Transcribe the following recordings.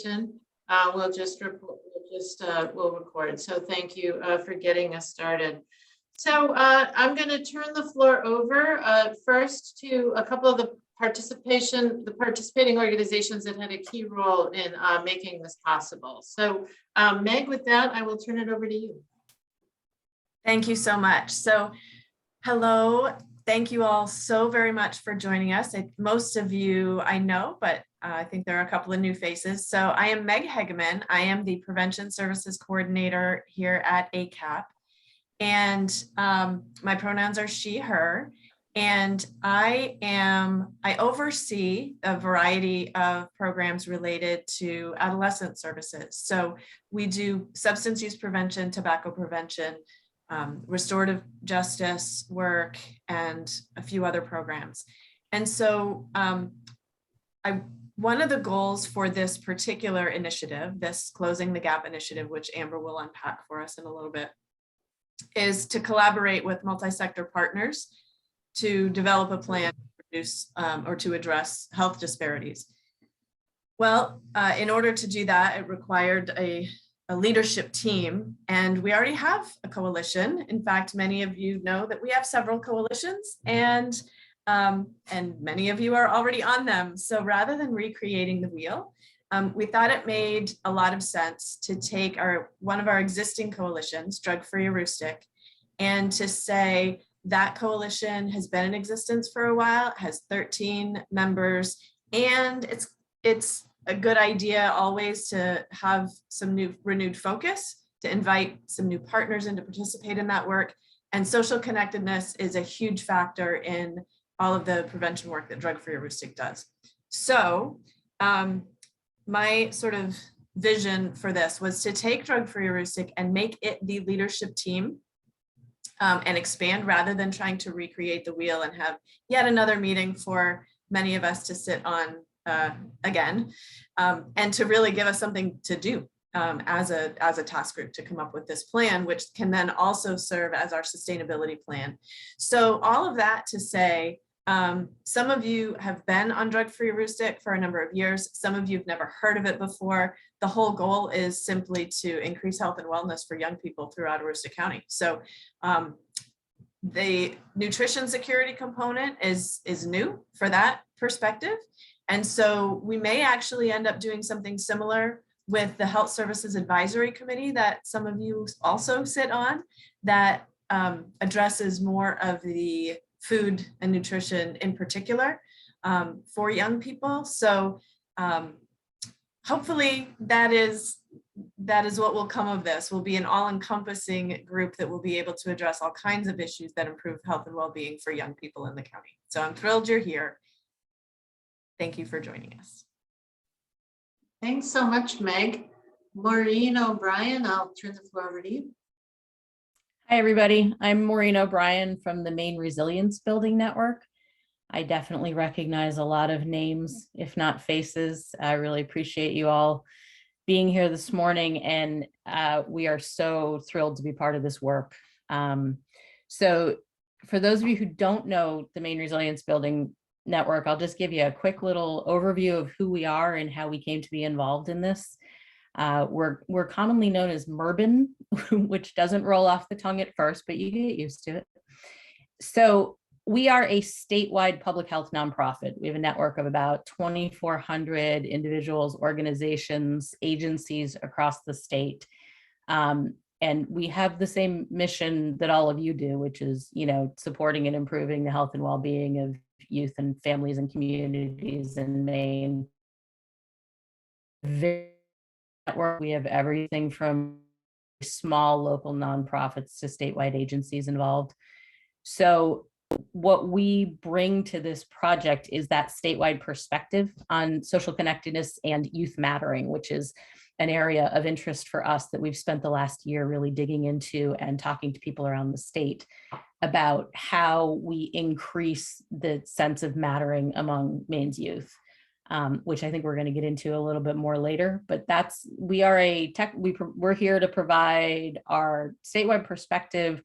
presentation, we'll record. So thank you for getting us started. So I'm going to turn the floor over first to a couple of the participating organizations that had a key role in making this possible. So Meg, with that, I will turn it over to you. Thank you so much. So hello, thank you all so very much for joining us. Most of you I know, but I think there are a couple of new faces. So I am Meg Hegeman. I am the Prevention Services Coordinator here at ACAP. And my pronouns are she, her. And I oversee a variety of programs related to adolescent services. So we do substance use prevention, tobacco prevention, restorative justice work, and a few other programs. And so one of the goals for this particular initiative, this Closing the Gap initiative, which Amber will unpack for us in a little bit, is to collaborate with multi-sector partners to develop a plan to reduce or to address health disparities. Well, in order to do that, it required a leadership team, and we already have a coalition. In fact, many of you know that we have several coalitions, and many of you are already on them. So rather than recreating the wheel, we thought it made a lot of sense to take one of our existing coalitions, Drug Free Aroostook, and to say that coalition has been in existence for a while, has 13 members, and it's a good idea always to have some new renewed focus, to invite some new partners in to participate in that work. And social connectedness is a huge factor in all of the prevention work that Drug Free Aroostook does. So my sort of vision for this was to take Drug Free Aroostook and make it the leadership team and expand rather than trying to recreate the wheel and have yet another meeting for many of us to sit on again, and to really give us something to do as a task group to come up with this plan, which can then also serve as our sustainability plan. So all of that to say, some of you have been on Drug Free Aroostook for a number of years. Some of you have never heard of it before. The whole goal is simply to increase health and wellness for young people throughout Aroostook County. So the nutrition security component is new for that perspective. And so we may actually end up doing something similar with the Health Services Advisory Committee that some of you also sit on, that addresses more of the food and nutrition in particular for young people. So hopefully that is what will come of this. Will be an all-encompassing group that will be able to address all kinds of issues that improve health and well-being for young people in the county. So I'm thrilled you're here. Thank you for joining us. Thanks so much, Meg. Maureen O'Brien, I'll turn the floor over to you. Hi, everybody. I'm Maureen O'Brien from the Maine Resilience Building Network. I definitely recognize a lot of names, if not faces. I really appreciate you all being here this morning, and we are so thrilled to be part of this work. So for those of you who don't know the Maine Resilience Building Network, I'll just give you a quick little overview of who we are and how we came to be involved in this. We're commonly known as MERBN, which doesn't roll off the tongue at first, but you get used to it. So we are a statewide public health nonprofit. We have a network of about 2,400 individuals, organizations, agencies across the state. And we have the same mission that all of you do, which is, supporting and improving the health and well-being of youth and families and communities in Maine. We have everything from small local nonprofits to statewide agencies involved. So what we bring to this project is that statewide perspective on social connectedness and youth mattering, which is an area of interest for us that we've spent the last year really digging into and talking to people around the state about how we increase the sense of mattering among Maine's youth, which I think we're going to get into a little bit more later. But we're here to provide our statewide perspective.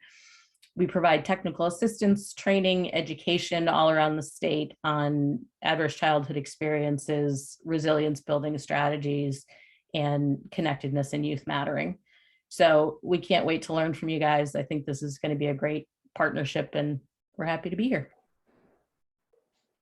We provide technical assistance, training, education all around the state on adverse childhood experiences, resilience building strategies, and connectedness and youth mattering. So we can't wait to learn from you guys. I think this is going to be a great partnership, and we're happy to be here.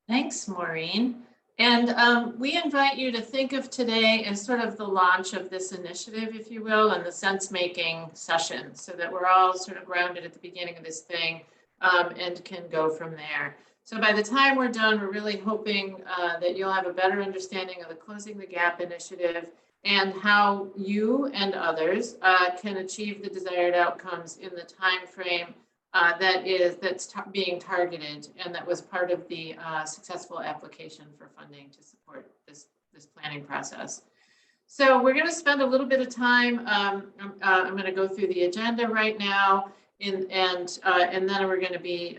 Thanks, Maureen. And we invite you to think of today as sort of the launch of this initiative, if you will, and the sense-making session, so that we're all sort of grounded at the beginning of this thing and can go from there. So by the time we're done, we're really hoping that you'll have a better understanding of the Closing the Gap initiative and how you and others can achieve the desired outcomes in the time frame that's being targeted, and that was part of the successful application for funding to support this planning process. So we're going to spend a little bit of time. I'm going to go through the agenda right now, and then we're going to be,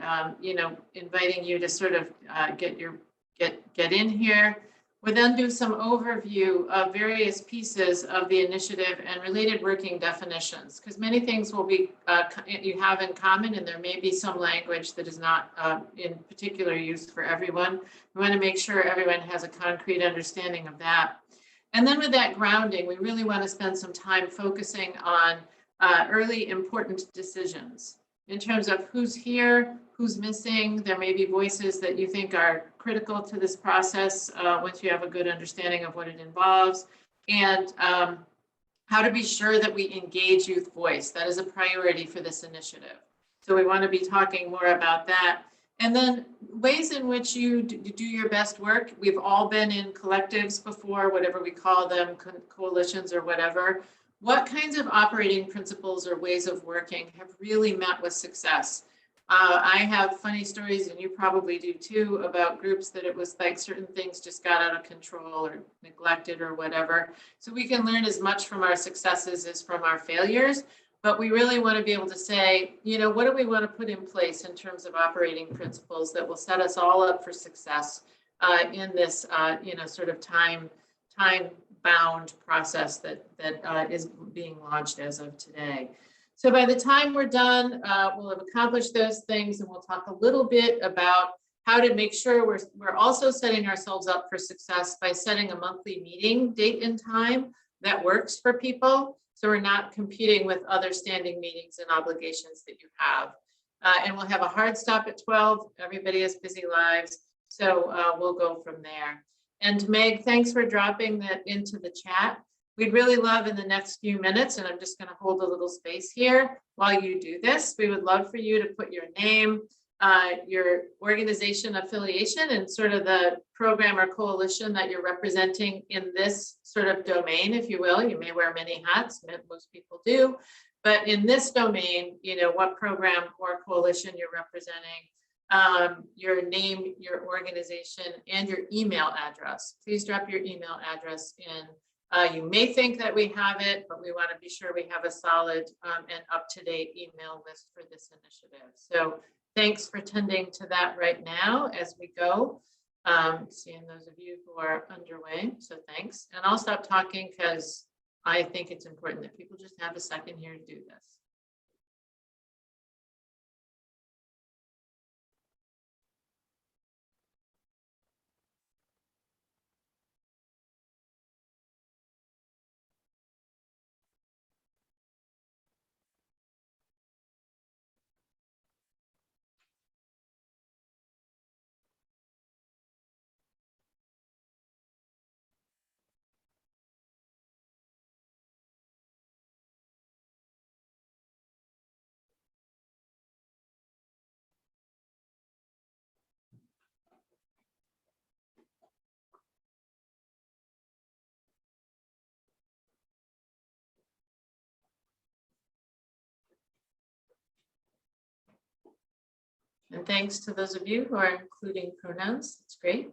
inviting you to sort of get in here. We'll then do some overview of various pieces of the initiative and related working definitions, because many things will be you have in common, and there may be some language that is not in particular use for everyone. We want to make sure everyone has a concrete understanding of that. And then with that grounding, we really want to spend some time focusing on early important decisions in terms of who's here, who's missing. There may be voices that you think are critical to this process once you have a good understanding of what it involves, and how to be sure that we engage youth voice. That is a priority for this initiative. So we want to be talking more about that. And then ways in which you do your best work. We've all been in collectives before, whatever we call them, coalitions or whatever. What kinds of operating principles or ways of working have really met with success? I have funny stories, and you probably do too, about groups that it was like certain things just got out of control or neglected or whatever. So we can learn as much from our successes as from our failures, but we really want to be able to say, what do we want to put in place in terms of operating principles that will set us all up for success in this, sort of time-bound process that is being launched as of today. So by the time we're done, we'll have accomplished those things, and we'll talk a little bit about how to make sure we're also setting ourselves up for success by setting a monthly meeting date and time that works for people. So we're not competing with other standing meetings and obligations that you have. And we'll have a hard stop at 12. Everybody has busy lives. So we'll go from there. And Meg, thanks for dropping that into the chat. We'd really love in the next few minutes, and I'm just going to hold a little space here while you do this. We would love for you to put your name, your organization affiliation, and sort of the program or coalition that you're representing in this sort of domain, if you will. You may wear many hats, most people do, but in this domain, what program or coalition you're representing, your name, your organization, and your email address. Please drop your email address in. You may think that we have it, but we want to be sure we have a solid and up-to-date email list for this initiative. So thanks for tending to that right now as we go. Seeing those of you who are underway, so thanks. And I'll stop talking because I think it's important that people just have a second here to do this. And thanks to those of you who are including pronouns. That's great.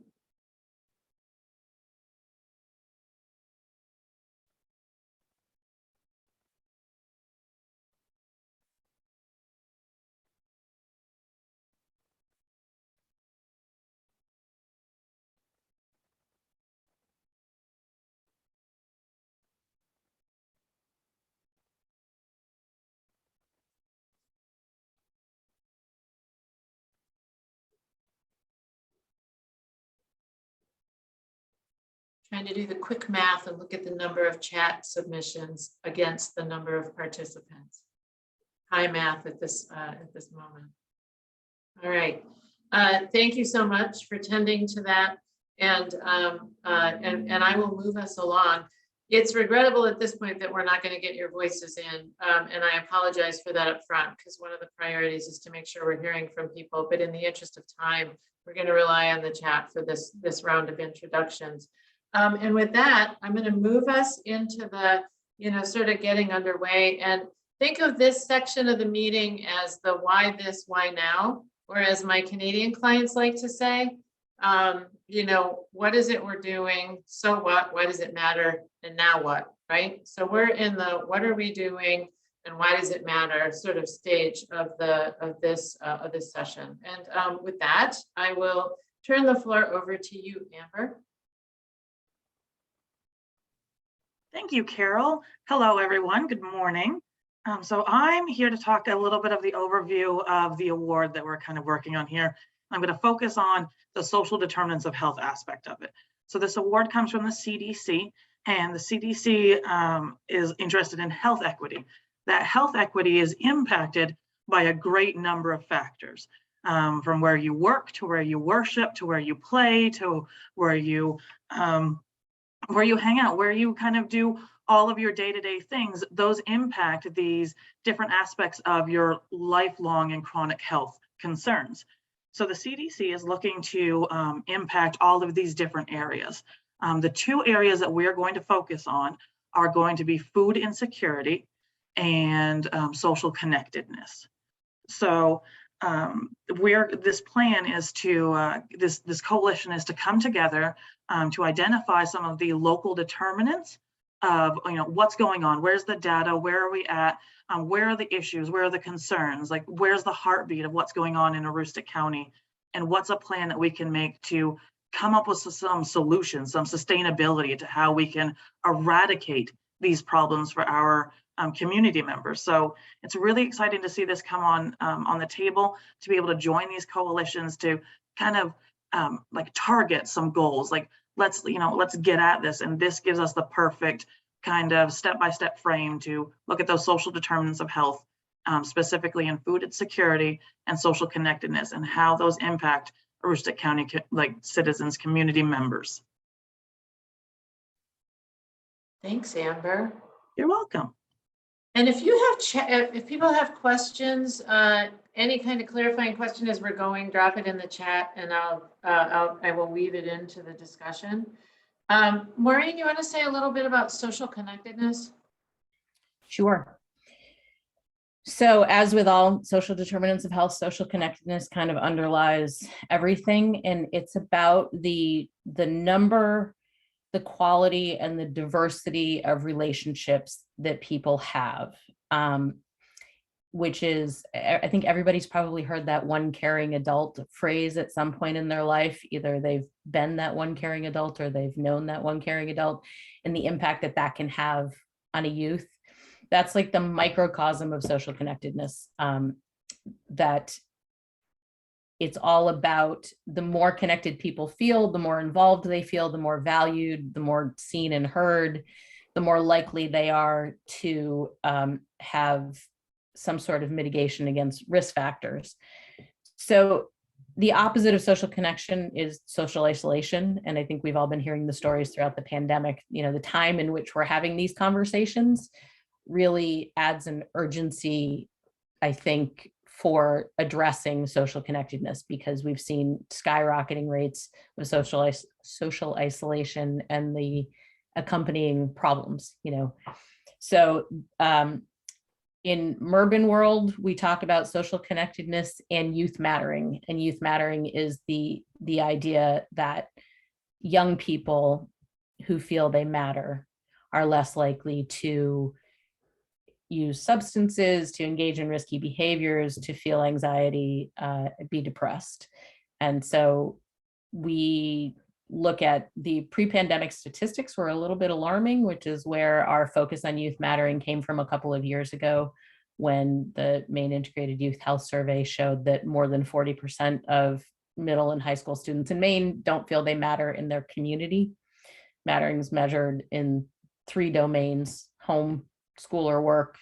trying to do the quick math and look at the number of chat submissions against the number of participants. High math at this moment. All right. Thank you so much for tending to that. And I will move us along. It's regrettable at this point that we're not going to get your voices in. And I apologize for that up front, because one of the priorities is to make sure we're hearing from people. But in the interest of time, we're going to rely on the chat for this round of introductions. And with that, I'm going to move us into the, sort of getting underway. And think of this section of the meeting as the why this, why now, or as my Canadian clients like to say, what is it we're doing? So what? Why does it matter? And now what? Right? So we're in the what are we doing and why does it matter sort of stage of this session. And with that, I will turn the floor over to you, Amber. Thank you, Carol. Hello, everyone. Good morning. So I'm here to talk a little bit of the overview of the award that we're kind of working on here. I'm going to focus on the social determinants of health aspect of it. So this award comes from the CDC, and the CDC is interested in health equity. That health equity is impacted by a great number of factors, from where you work to where you worship to where you play to where you hang out, where you kind of do all of your day-to-day things. Those impact these different aspects of your lifelong and chronic health concerns. So the CDC is looking to impact all of these different areas. The two areas that we're going to focus on are going to be food insecurity and social connectedness. So this plan is to, this coalition is to come together to identify some of the local determinants of what's going on, where's the data, where are we at, where are the issues, where are the concerns, like where's the heartbeat of what's going on in Aroostook County, and what's a plan that we can make to come up with some solutions, some sustainability to how we can eradicate these problems for our community members. So it's really exciting to see this come on the table, to be able to join these coalitions to kind of like target some goals, like let's get at this. And this gives us the perfect kind of step-by-step frame to look at those social determinants of health, specifically in food insecurity and social connectedness, and how those impact Aroostook County citizens, community members. Thanks, Amber. You're welcome. And if people have questions, any kind of clarifying question as we're going, drop it in the chat, and I will weave it into the discussion. Maureen, you want to say a little bit about social connectedness? Sure. So as with all social determinants of health, social connectedness kind of underlies everything. And it's about the number, the quality, and the diversity of relationships that people have, which is, I think everybody's probably heard that one caring adult phrase at some point in their life. Either they've been that one caring adult or they've known that one caring adult, and the impact that that can have on a youth. That's like the microcosm of social connectedness, that it's all about the more connected people feel, the more involved they feel, the more valued, the more seen and heard, the more likely they are to have some sort of mitigation against risk factors. So the opposite of social connection is social isolation. And I think we've all been hearing the stories throughout the pandemic. The time in which we're having these conversations really adds an urgency, I think, for addressing social connectedness, because we've seen skyrocketing rates of social isolation and the accompanying problems, So in Merben world, we talk about social connectedness and youth mattering. And youth mattering is the idea that young people who feel they matter are less likely to use substances, to engage in risky behaviors, to feel anxiety, be depressed. And so we look at the pre-pandemic statistics were a little bit alarming, which is where our focus on youth mattering came from a couple of years ago, when the Maine Integrated Youth Health Survey showed that more than 40% of middle and high school students in Maine don't feel they matter in their community. mattering's measured in 3 domains: home, school or work,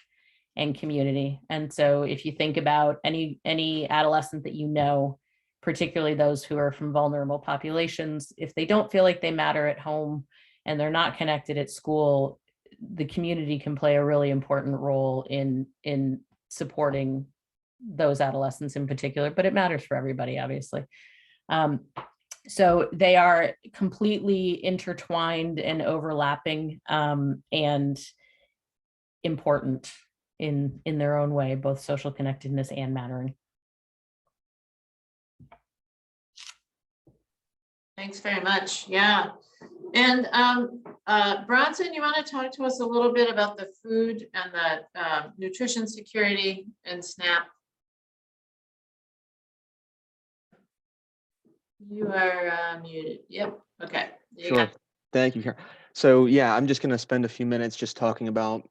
and community. And so if you think about any adolescent that you know, particularly those who are from vulnerable populations, if they don't feel like they matter at home and they're not connected at school, the community can play a really important role in supporting those adolescents in particular, but it matters for everybody, obviously. So they are completely intertwined and overlapping, and important in their own way, both social connectedness and mattering. Thanks very much. Yeah. And Bronson, you want to talk to us a little bit about the food and the nutrition security and SNAP? You are muted. Yep. Okay. Sure. Thank you, Karen. So yeah, I'm just going to spend a few minutes just talking about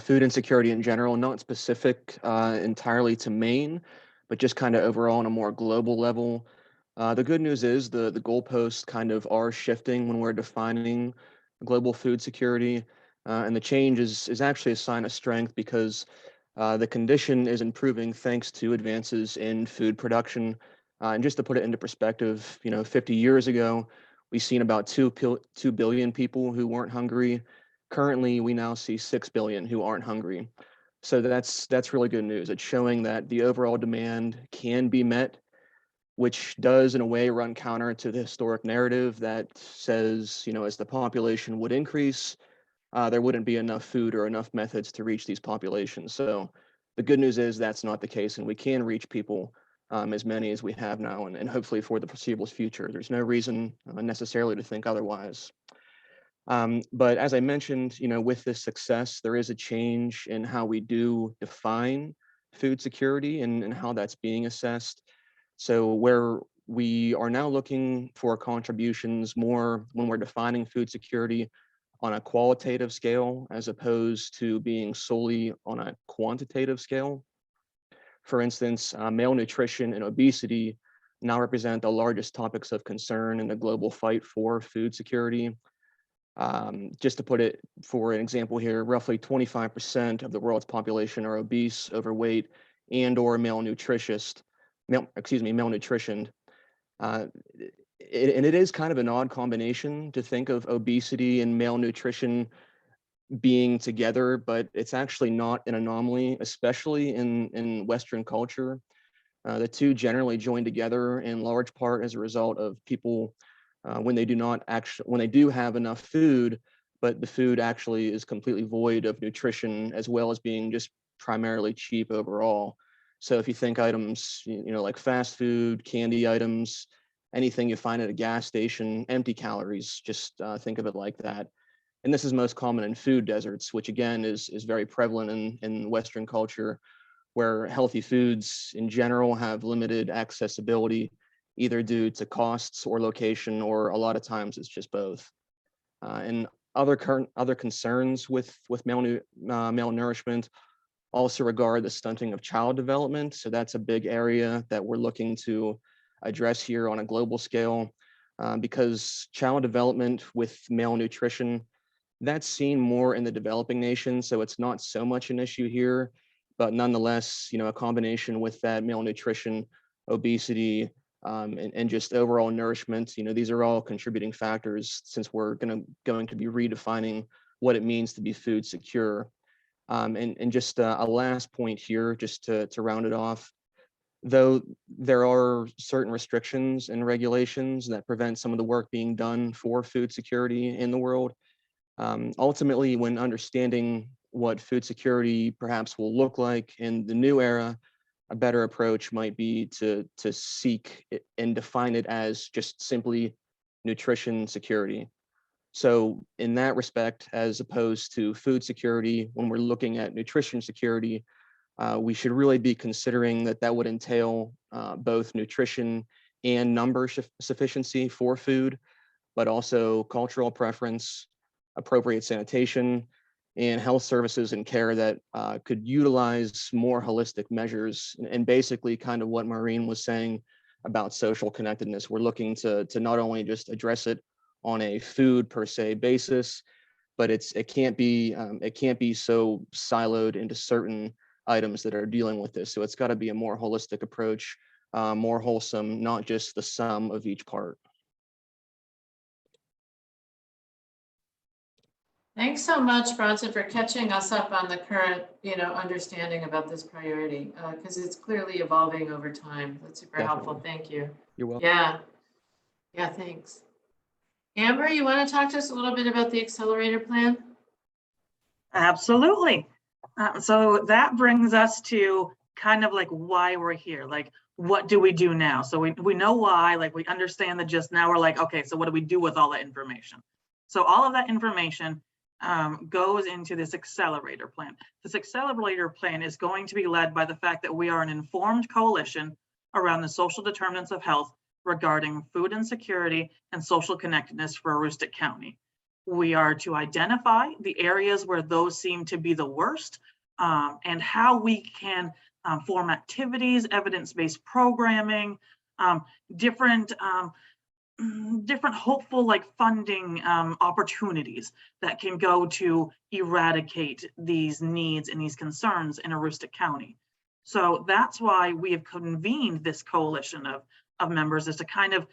food insecurity in general, not specific entirely to Maine, but just kind of overall on a more global level. The good news is the goalposts kind of are shifting when we're defining global food security, and the change is actually a sign of strength because the condition is improving thanks to advances in food production. And just to put it into perspective, 50 years ago, we've seen about 2 billion people who weren't hungry. Currently, we now see 6 billion who aren't hungry. So that's really good news. It's showing that the overall demand can be met, which does in a way run counter to the historic narrative that says, as the population would increase, there wouldn't be enough food or enough methods to reach these populations. So the good news is that's not the case, and we can reach people as many as we have now, and hopefully for the foreseeable future. There's no reason necessarily to think otherwise. But as I mentioned, with this success, there is a change in how we do define food security and how that's being assessed. So where we are now looking for contributions more when we're defining food security on a qualitative scale, as opposed to being solely on a quantitative scale. For instance, malnutrition and obesity now represent the largest topics of concern in the global fight for food security. Just to put it for an example here, roughly 25% of the world's population are obese, overweight, and or malnutritioned. And it is kind of an odd combination to think of obesity and malnutrition being together, but it's actually not an anomaly, especially in Western culture. The two generally join together in large part as a result of people when they do have enough food, but the food actually is completely void of nutrition, as well as being just primarily cheap overall. So if you think items, like fast food, candy items, anything you find at a gas station, empty calories, just think of it like that. And this is most common in food deserts, which again is very prevalent in Western culture, where healthy foods in general have limited accessibility, either due to costs or location, or a lot of times it's just both. And other concerns with malnourishment also regard the stunting of child development. So that's a big area that we're looking to address here on a global scale, because child development with malnutrition, that's seen more in the developing nations, so it's not so much an issue here, but nonetheless, a combination with that malnutrition, obesity, and just overall nourishment, these are all contributing factors since we're going to be redefining what it means to be food secure. And just a last point here, just to round it off, though there are certain restrictions and regulations that prevent some of the work being done for food security in the world, ultimately, when understanding what food security perhaps will look like in the new era, a better approach might be to seek it and define it as just simply nutrition security. So in that respect, as opposed to food security, when we're looking at nutrition security, we should really be considering that would entail both nutrition and number sufficiency for food, but also cultural preference, appropriate sanitation, and health services and care that could utilize more holistic measures. And basically kind of what Maureen was saying about social connectedness. We're looking to not only just address it on a food per se basis, but it can't be so siloed into certain items that are dealing with this. So it's got to be a more holistic approach, more wholesome, not just the sum of each part. Thanks so much, Bronson, for catching us up on the current, understanding about this priority, because it's clearly evolving over time. That's super helpful. Thank you. You're welcome. Yeah, thanks. Amber, you want to talk to us a little bit about the Accelerator Plan? Absolutely. So that brings us to kind of like why we're here. Like, what do we do now? So we know why, like we understand the gist. Now we're like, okay, so what do we do with all that information? So all of that information goes into this Accelerator Plan. This Accelerator Plan is going to be led by the fact that we are an informed coalition around the social determinants of health regarding food insecurity and social connectedness for Aroostook County. We are to identify the areas where those seem to be the worst, and how we can form activities, evidence-based programming, different hopeful like funding opportunities that can go to eradicate these needs and these concerns in Aroostook County. So that's why we have convened this coalition of members, is to kind of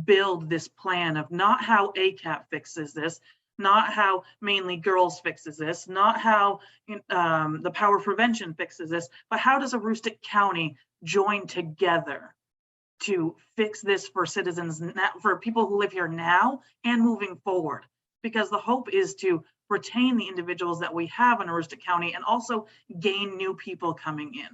build this plan of not how ACAP fixes this, not how Mainly Girls fixes this, not how the Power Prevention fixes this, but how does Aroostook County join together to fix this for citizens, for people who live here now and moving forward? Because the hope is to retain the individuals that we have in Aroostook County and also gain new people coming in.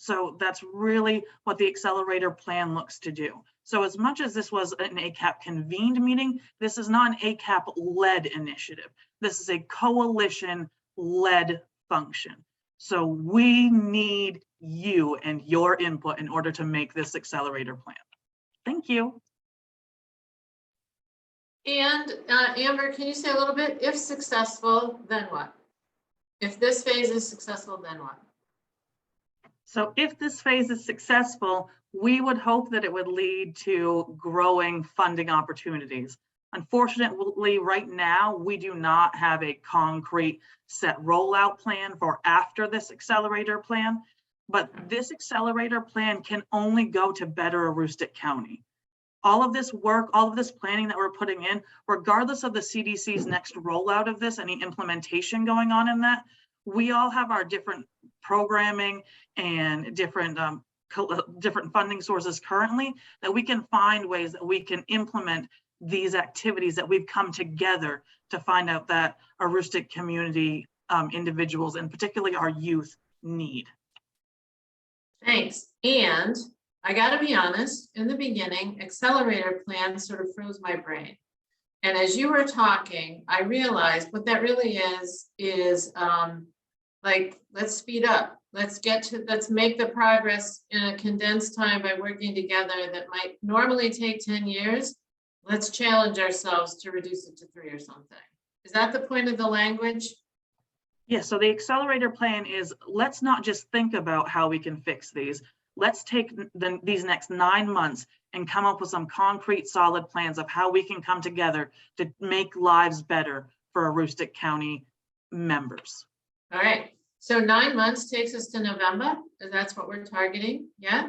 So that's really what the Accelerator Plan looks to do. So as much as this was an ACAP convened meeting, this is not an ACAP-led initiative. This is a coalition-led function. So we need you and your input in order to make this Accelerator Plan. Thank you. And Amber, can you say a little bit, if successful, then what? If this phase is successful, then what? So if this phase is successful, we would hope that it would lead to growing funding opportunities. Unfortunately, right now, we do not have a concrete set rollout plan for after this Accelerator Plan, but this Accelerator Plan can only go to better Aroostook County. All of this work, all of this planning that we're putting in, regardless of the CDC's next rollout of this, any implementation going on in that, we all have our different programming and different funding sources currently, that we can find ways that we can implement these activities that we've come together to find out that Aroostook community individuals, and particularly our youth, need. Thanks. And I got to be honest, in the beginning, Accelerator Plan sort of froze my brain. And as you were talking, I realized what that really is like, let's speed up. Let's make the progress in a condensed time by working together that might normally take 10 years. Let's challenge ourselves to reduce it to 3 or something. Is that the point of the language? Yeah, so the Accelerator Plan is, let's not just think about how we can fix these. Let's take these next 9 months and come up with some concrete, solid plans of how we can come together to make lives better for Aroostook County members. All right. So 9 months takes us to November. That's what we're targeting. Yeah.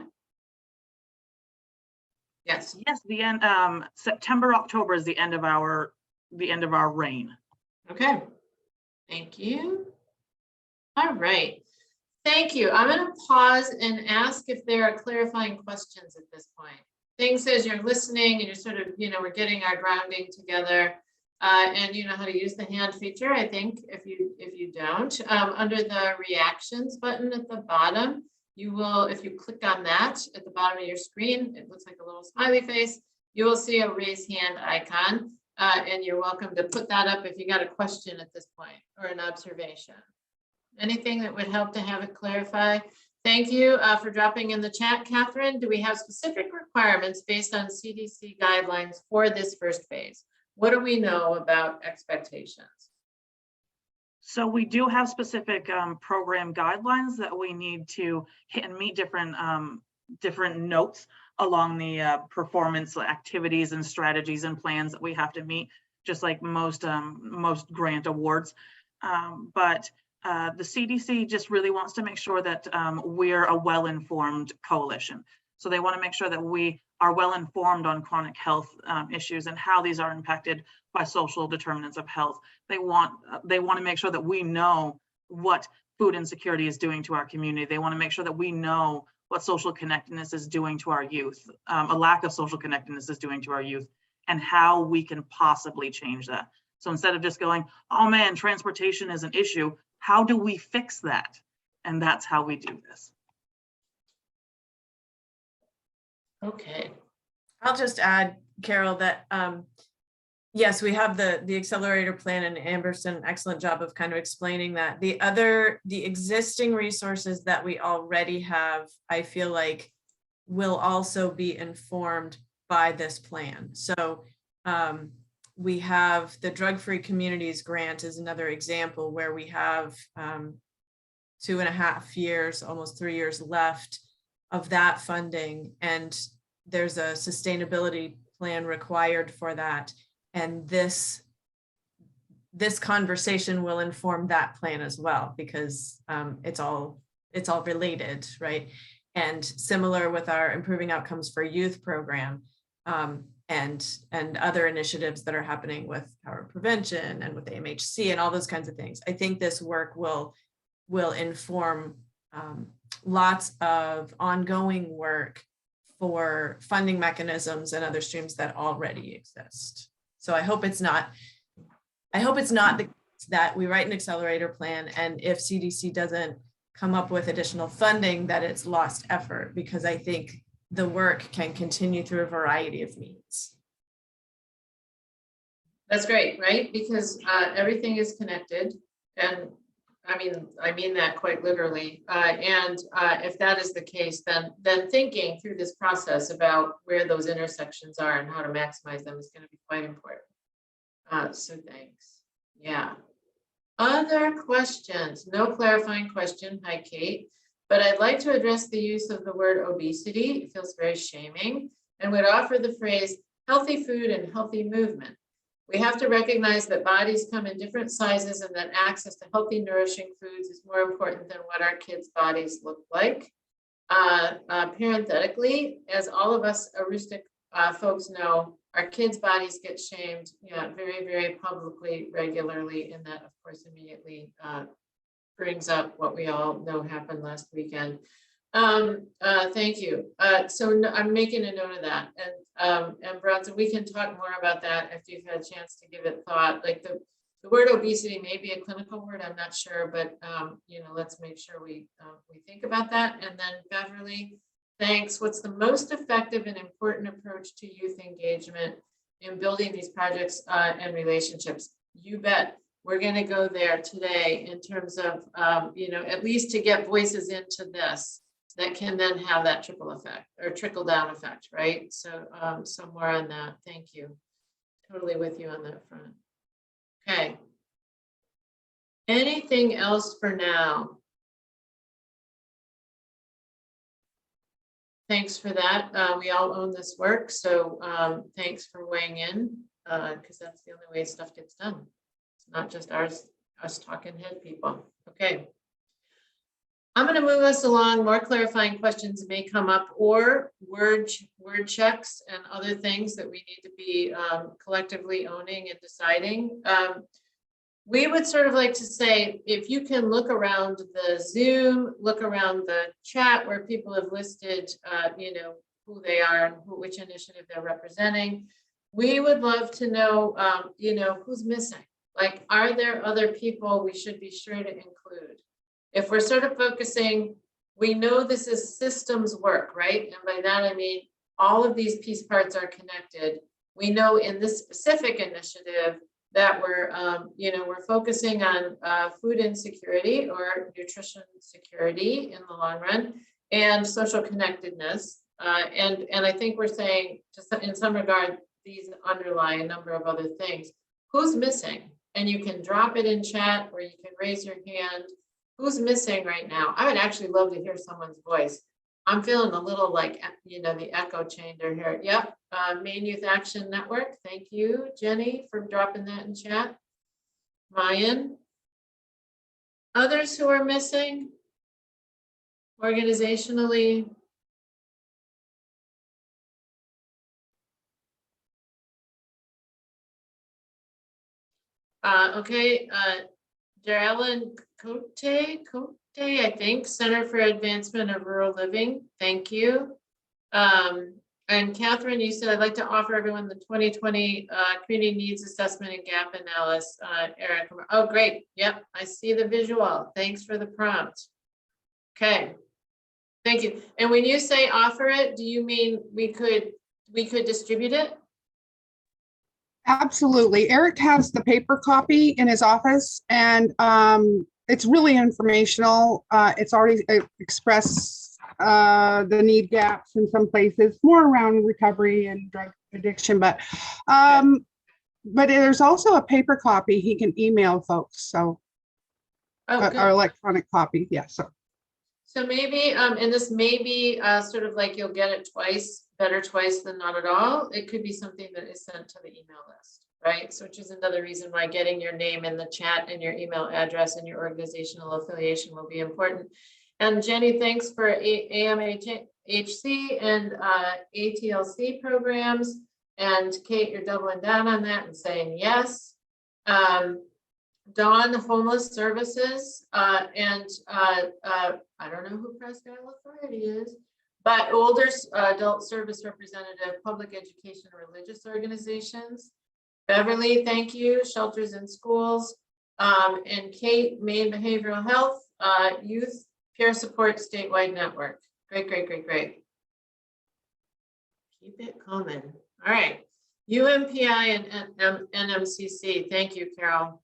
Yes. Yes, the end. September, October is the end of our reign. Okay. Thank you. All right. Thank you. I'm going to pause and ask if there are clarifying questions at this point. Things as you're listening and you're sort of, we're getting our grounding together, and you know how to use the hand feature, I think, if you don't. Under the reactions button at the bottom, you will, if you click on that at the bottom of your screen, it looks like a little smiley face, you will see a raise hand icon, and you're welcome to put that up if you got a question at this point or an observation. Anything that would help to have it clarify. Thank you for dropping in the chat, Catherine. Do we have specific requirements based on CDC guidelines for this first phase? What do we know about expectations? So we do have specific program guidelines that we need to hit and meet different notes along the performance activities and strategies and plans that we have to meet, just like most grant awards. But the CDC just really wants to make sure that we're a well-informed coalition. So they want to make sure that we are well-informed on chronic health issues and how these are impacted by social determinants of health. They want to make sure that we know what food insecurity is doing to our community. They want to make sure that we know what social connectedness is doing to our youth, a lack of social connectedness is doing to our youth, and how we can possibly change that. So instead of just going, oh man, transportation is an issue, how do we fix that? And that's how we do this. Okay. I'll just add, Carol, that yes, we have the Accelerator Plan, and Amber's done an excellent job of kind of explaining that. The existing resources that we already have, I feel like will also be informed by this plan. So we have the Drug-Free Communities Grant is another example where we have 2.5 years, almost 3 years left of that funding. And there's a sustainability plan required for that. And this conversation will inform that plan as well, because it's all related, right? And similar with our Improving Outcomes for Youth program, and other initiatives that are happening with power prevention and with AMHC and all those kinds of things. I think this work will inform lots of ongoing work for funding mechanisms and other streams that already exist. So I hope it's not that we write an accelerator plan, and if CDC doesn't come up with additional funding, that it's lost effort, because I think the work can continue through a variety of means. That's great, right? Because everything is connected, and I mean that quite literally. And if that is the case, then thinking through this process about where those intersections are and how to maximize them is going to be quite important. So thanks. Yeah. Other questions? No clarifying question. Hi, Kate. But I'd like to address the use of the word obesity. It feels very shaming, and would offer the phrase healthy food and healthy movement. We have to recognize that bodies come in different sizes, and that access to healthy, nourishing foods is more important than what our kids' bodies look like. Parenthetically, as all of us heuristic folks know, our kids' bodies get shamed, very, very publicly, regularly, and that, of course, immediately brings up what we all know happened last weekend. Thank you. So I'm making a note of that, and Bronson, we can talk more about that if you've had a chance to give it thought. Like the word obesity may be a clinical word, I'm not sure, but let's make sure we think about that. And then Beverly, thanks. What's the most effective and important approach to youth engagement in building these projects and relationships? You bet. We're going to go there today in terms of, at least to get voices into this that can then have that trickle effect or trickle down effect, right? So, so more on that. Thank you. Totally with you on that front. Okay. Anything else for now? Thanks for that. We all own this work, so thanks for weighing in, because that's the only way stuff gets done. It's not just us talking head people. Okay. I'm going to move us along. More clarifying questions may come up, or word checks and other things that we need to be collectively owning and deciding. We would sort of like to say, if you can look around the Zoom, look around the chat where people have listed, who they are and which initiative they're representing. We would love to know, who's missing. Like, are there other people we should be sure to include? If we're sort of focusing, we know this is systems work, right? And by that, I mean, all of these piece parts are connected. We know in this specific initiative that we're focusing on food insecurity or nutrition security in the long run, and social connectedness. And I think we're saying, just in some regard, these underlie a number of other things. Who's missing? And you can drop it in chat, or you can raise your hand. Who's missing right now? I would actually love to hear someone's voice. I'm feeling a little like, you know, the echo chamber here. Yep. Maine Youth Action Network. Thank you, Jenny, for dropping that in chat. Ryan. Others who are missing organizationally. Okay, Darellen Cote, I think, Center for Advancement of Rural Living. Thank you. And Catherine, you said I'd like to offer everyone the 2020 Community Needs Assessment and Gap Analysis. Eric, oh great, yep, I see the visual. Thanks for the prompt. Okay, thank you. And when you say offer it, do you mean we could distribute it? Absolutely. Eric has the paper copy in his office, and it's really informational. It's already expressed the need gaps in some places, more around recovery and drug addiction, but there's also a paper copy he can email folks. So our electronic copy, yeah. So maybe, and this may be sort of like you'll get it twice, better twice than not at all. It could be something that is sent to the email list, right? So which is another reason why getting your name in the chat and your email address and your organizational affiliation will be important. And Jenny, thanks for AMHC and ATLC programs. And Kate, you're doubling down on that and saying yes. Dawn Homeless Services, and I don't know who Presque Isle Authority is, but older adult service representative, public education, religious organizations. Beverly, thank you, Shelters in Schools. And Kate, Maine Behavioral Health, Youth Peer Support Statewide Network. Great, great, great, great. Keep it coming. All right, UMPI and NMCC, thank you, Carol.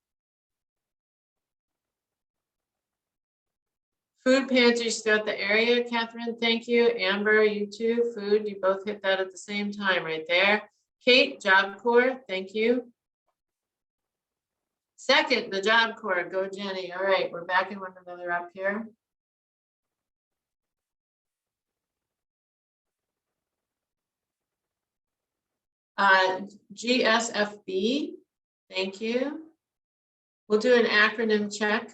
Food pantries throughout the area, Catherine, thank you. Amber, you too. Food, you both hit that at the same time right there. Kate, Job Corps, thank you. Second, the Job Corps, go Jenny. All right, we're backing one another up here. GSFB, thank you. We'll do an acronym check.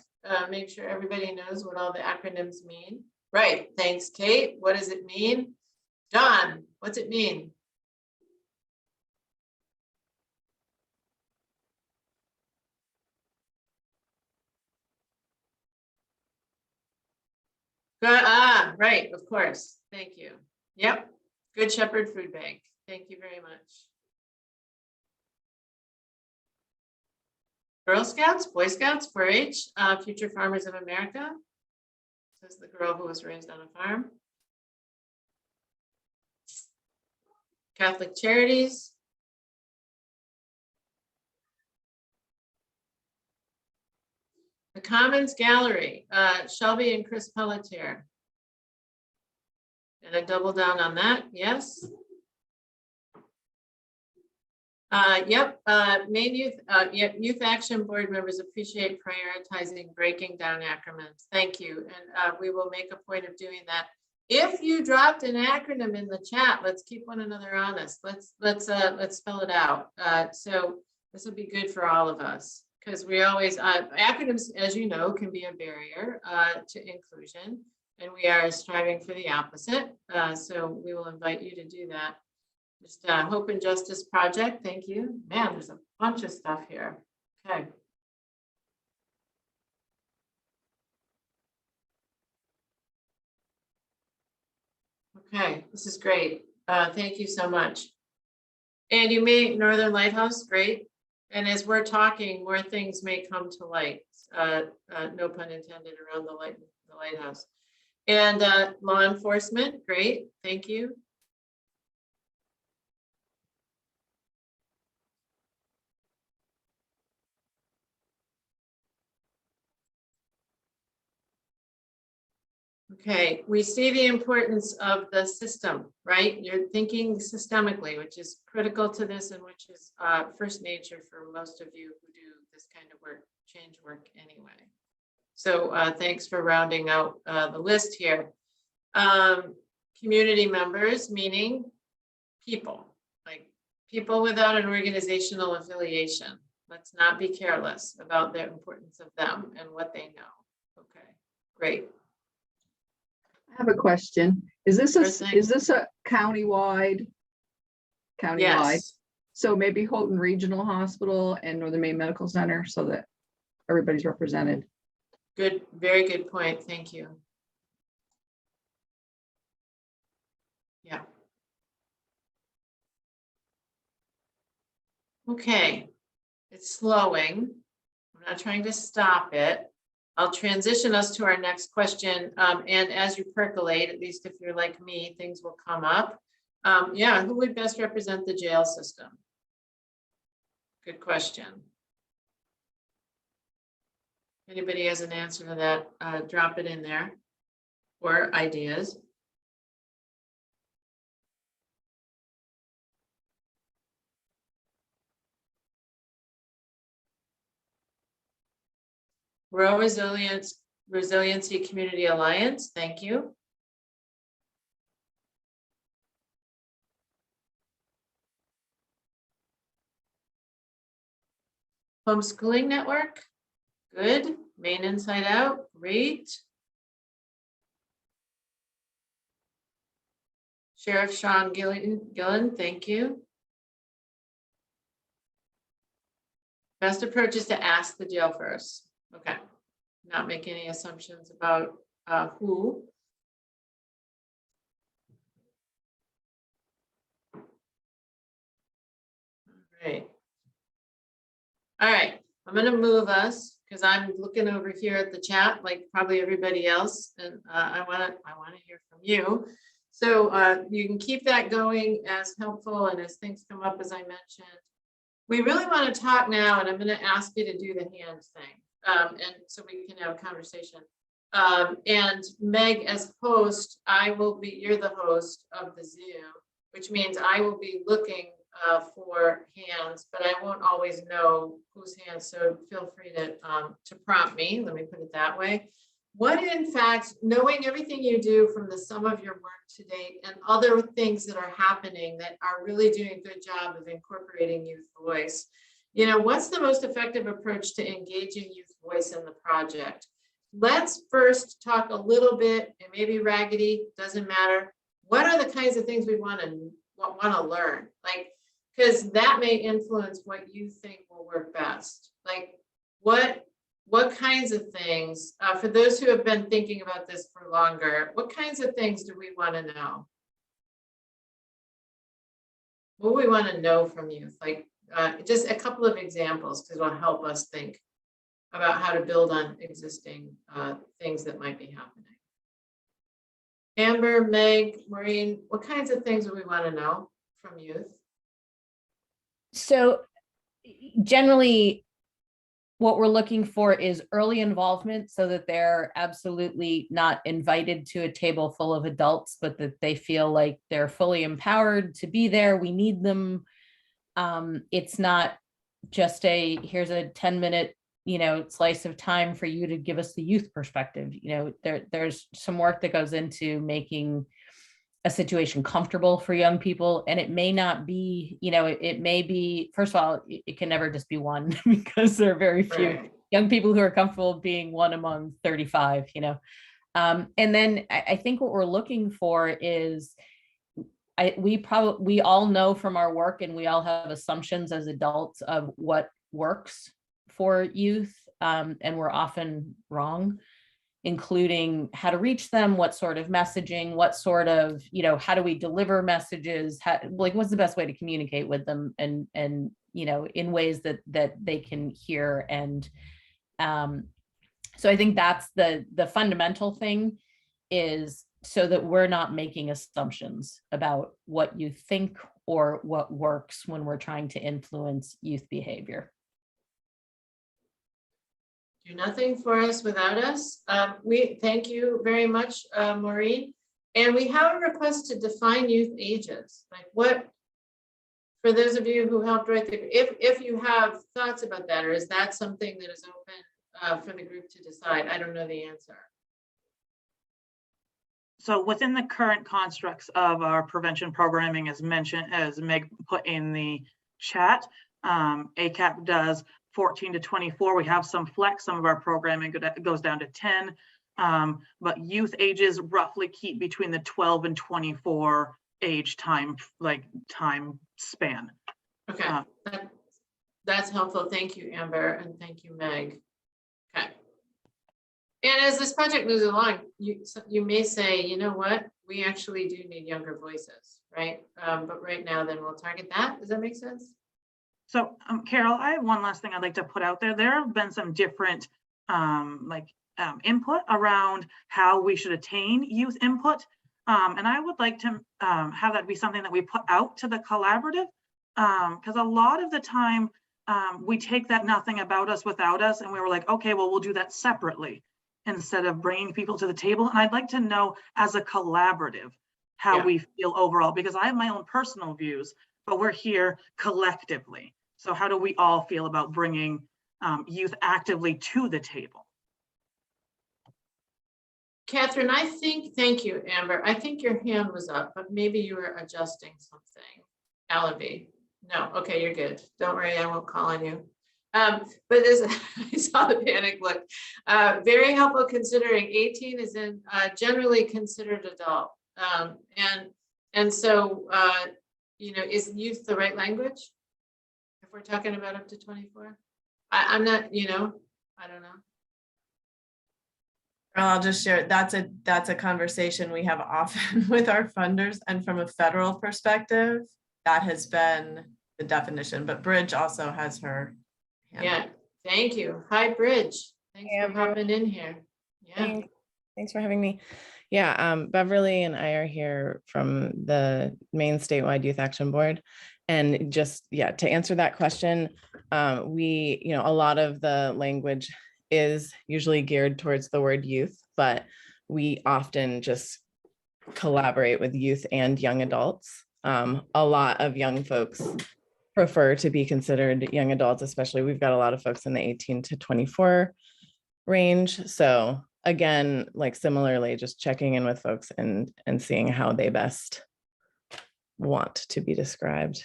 Make sure everybody knows what all the acronyms mean. Right, thanks, Kate. What does it mean? John, what's it mean? Right, of course. Thank you. Yep, Good Shepherd Food Bank. Thank you very much. Girl Scouts, Boy Scouts, 4-H, Future Farmers of America. Says the girl who was raised on a farm. Catholic Charities. The Commons Gallery, Shelby and Chris Pelletier. And I double down on that, yes. Yep, Maine Youth, Youth Action Board members appreciate prioritizing breaking down acronyms. Thank you, and we will make a point of doing that. If you dropped an acronym in the chat, let's keep one another honest. Let's spell it out. So this will be good for all of us because we always acronyms, as you know, can be a barrier to inclusion, and we are striving for the opposite. So we will invite you to do that. Just Hope and Justice Project, thank you. Man, there's a bunch of stuff here. Okay. Okay, this is great. Thank you so much. And you may, Northern Lighthouse, great. And as we're talking, more things may come to light. No pun intended around the lighthouse. And law enforcement, great, thank you. Okay, we see the importance of the system, right? You're thinking systemically, which is critical to this and which is first nature for most of you who do this kind of work, change work anyway. So thanks for rounding out the list here. community members, meaning people, like people without an organizational affiliation. Let's not be careless about the importance of them and what they know. Okay, great. I have a question. Is this Sure thing. a countywide? Yes. So maybe Houghton Regional Hospital and Northern Maine Medical Center so that everybody's represented. Good, very good point. Thank you. Yeah. Okay, it's slowing. I'm not trying to stop it. I'll transition us to our next question. And as you percolate, at least if you're like me, things will come up. Yeah, who would best represent the jail system? Good question. Anybody has an answer to that, drop it in there, or ideas. Rural Resiliency Community Alliance, thank you. Homeschooling Network, good. Maine Inside Out, great. Sheriff Sean Gillen, thank you. Best approach is to ask the jail first. Okay, not make any assumptions about who. All right, I'm gonna move us because I'm looking over here at the chat like probably everybody else, and I wanna hear from you. So you can keep that going as helpful and as things come up, as I mentioned. We really want to talk now, and I'm going to ask you to do the hand thing, and so we can have a conversation. And Meg, as host, you're the host of the Zoom, which means I will be looking for hands, but I won't always know whose hands. So feel free to prompt me. Let me put it that way. What, in fact, knowing everything you do from the sum of your work to date and other things that are happening that are really doing a good job of incorporating youth voice, you know, what's the most effective approach to engaging youth voice in the project? Let's first talk a little bit, and maybe raggedy, doesn't matter. What are the kinds of things we want to learn? Like, because that may influence what you think will work best. Like, what kinds of things, for those who have been thinking about this for longer, what kinds of things do we want to know? What do we want to know from youth? Like just a couple of examples, because it'll help us think about how to build on existing things that might be happening. Amber, Meg, Maureen, what kinds of things do we want to know from youth? So generally, what we're looking for is early involvement so that they're absolutely not invited to a table full of adults, but that they feel like they're fully empowered to be there. We need them. It's not just here's a 10-minute, slice of time for you to give us the youth perspective. There's some work that goes into making a situation comfortable for young people. And it may not be, it may be, first of all, it can never just be one because there are very few young people who are comfortable being one among 35, and then I think what we're looking for is, we all know from our work, and we all have assumptions as adults of what works for youth, and we're often wrong, including how to reach them, what sort of messaging, what sort of, how do we deliver messages, what's the best way to communicate with them, and in ways that they can hear. And so I think that's the fundamental thing, is so that we're not making assumptions about what you think or what works when we're trying to influence youth behavior. Do nothing for us without us. We thank you very much, Maureen. And we have a request to define youth ages. Like what, for those of you who helped write if you have thoughts about that, or is that something that is open for the group to decide? I don't know the answer. So within the current constructs of our prevention programming, as mentioned, as Meg put in the chat, ACAP does 14 to 24. We have some flex. Some of our programming goes down to 10, but youth ages roughly keep between the 12 and 24 age time span. Okay, that's helpful. Thank you, Amber, and thank you, Meg. Okay. And as this project moves along, you may say, you know what, we actually do need younger voices, right? But right now, then we'll target that. Does that make sense? So, Carol, I have one last thing I'd like to put out there. There have been some different input around how we should attain youth input. And I would like to have that be something that we put out to the collaborative, because a lot of the time we take that nothing about us without us and we were like, okay, well, we'll do that separately instead of bringing people to the table. And I'd like to know as a collaborative how we feel overall, because I have my own personal views, but we're here collectively. So how do we all feel about bringing youth actively to the table? Catherine, thank you, Amber. I think your hand was up, but maybe you were adjusting something. Alavi. No, okay, you're good. Don't worry, I won't call on you. But I saw the panic look. Very helpful considering 18 is generally considered adult. And so, is youth the right language? If we're talking about up to 24? I'm not, I don't know. Well, I'll just share, that's a conversation we have often with our funders, and from a federal perspective, that has been the definition, but Bridge also has her hand. Yeah, thank you. Hi, Bridge. Thanks for hopping in here. Yeah. Thanks for having me. Yeah, Beverly and I are here from the Maine Statewide Youth Action Board. And just, to answer that question, we, a lot of the language is usually geared towards the word youth, but we often just collaborate with youth and young adults. A lot of young folks prefer to be considered young adults, especially we've got a lot of folks in the 18 to 24 range. So again, like similarly, just checking in with folks and seeing how they best want to be described.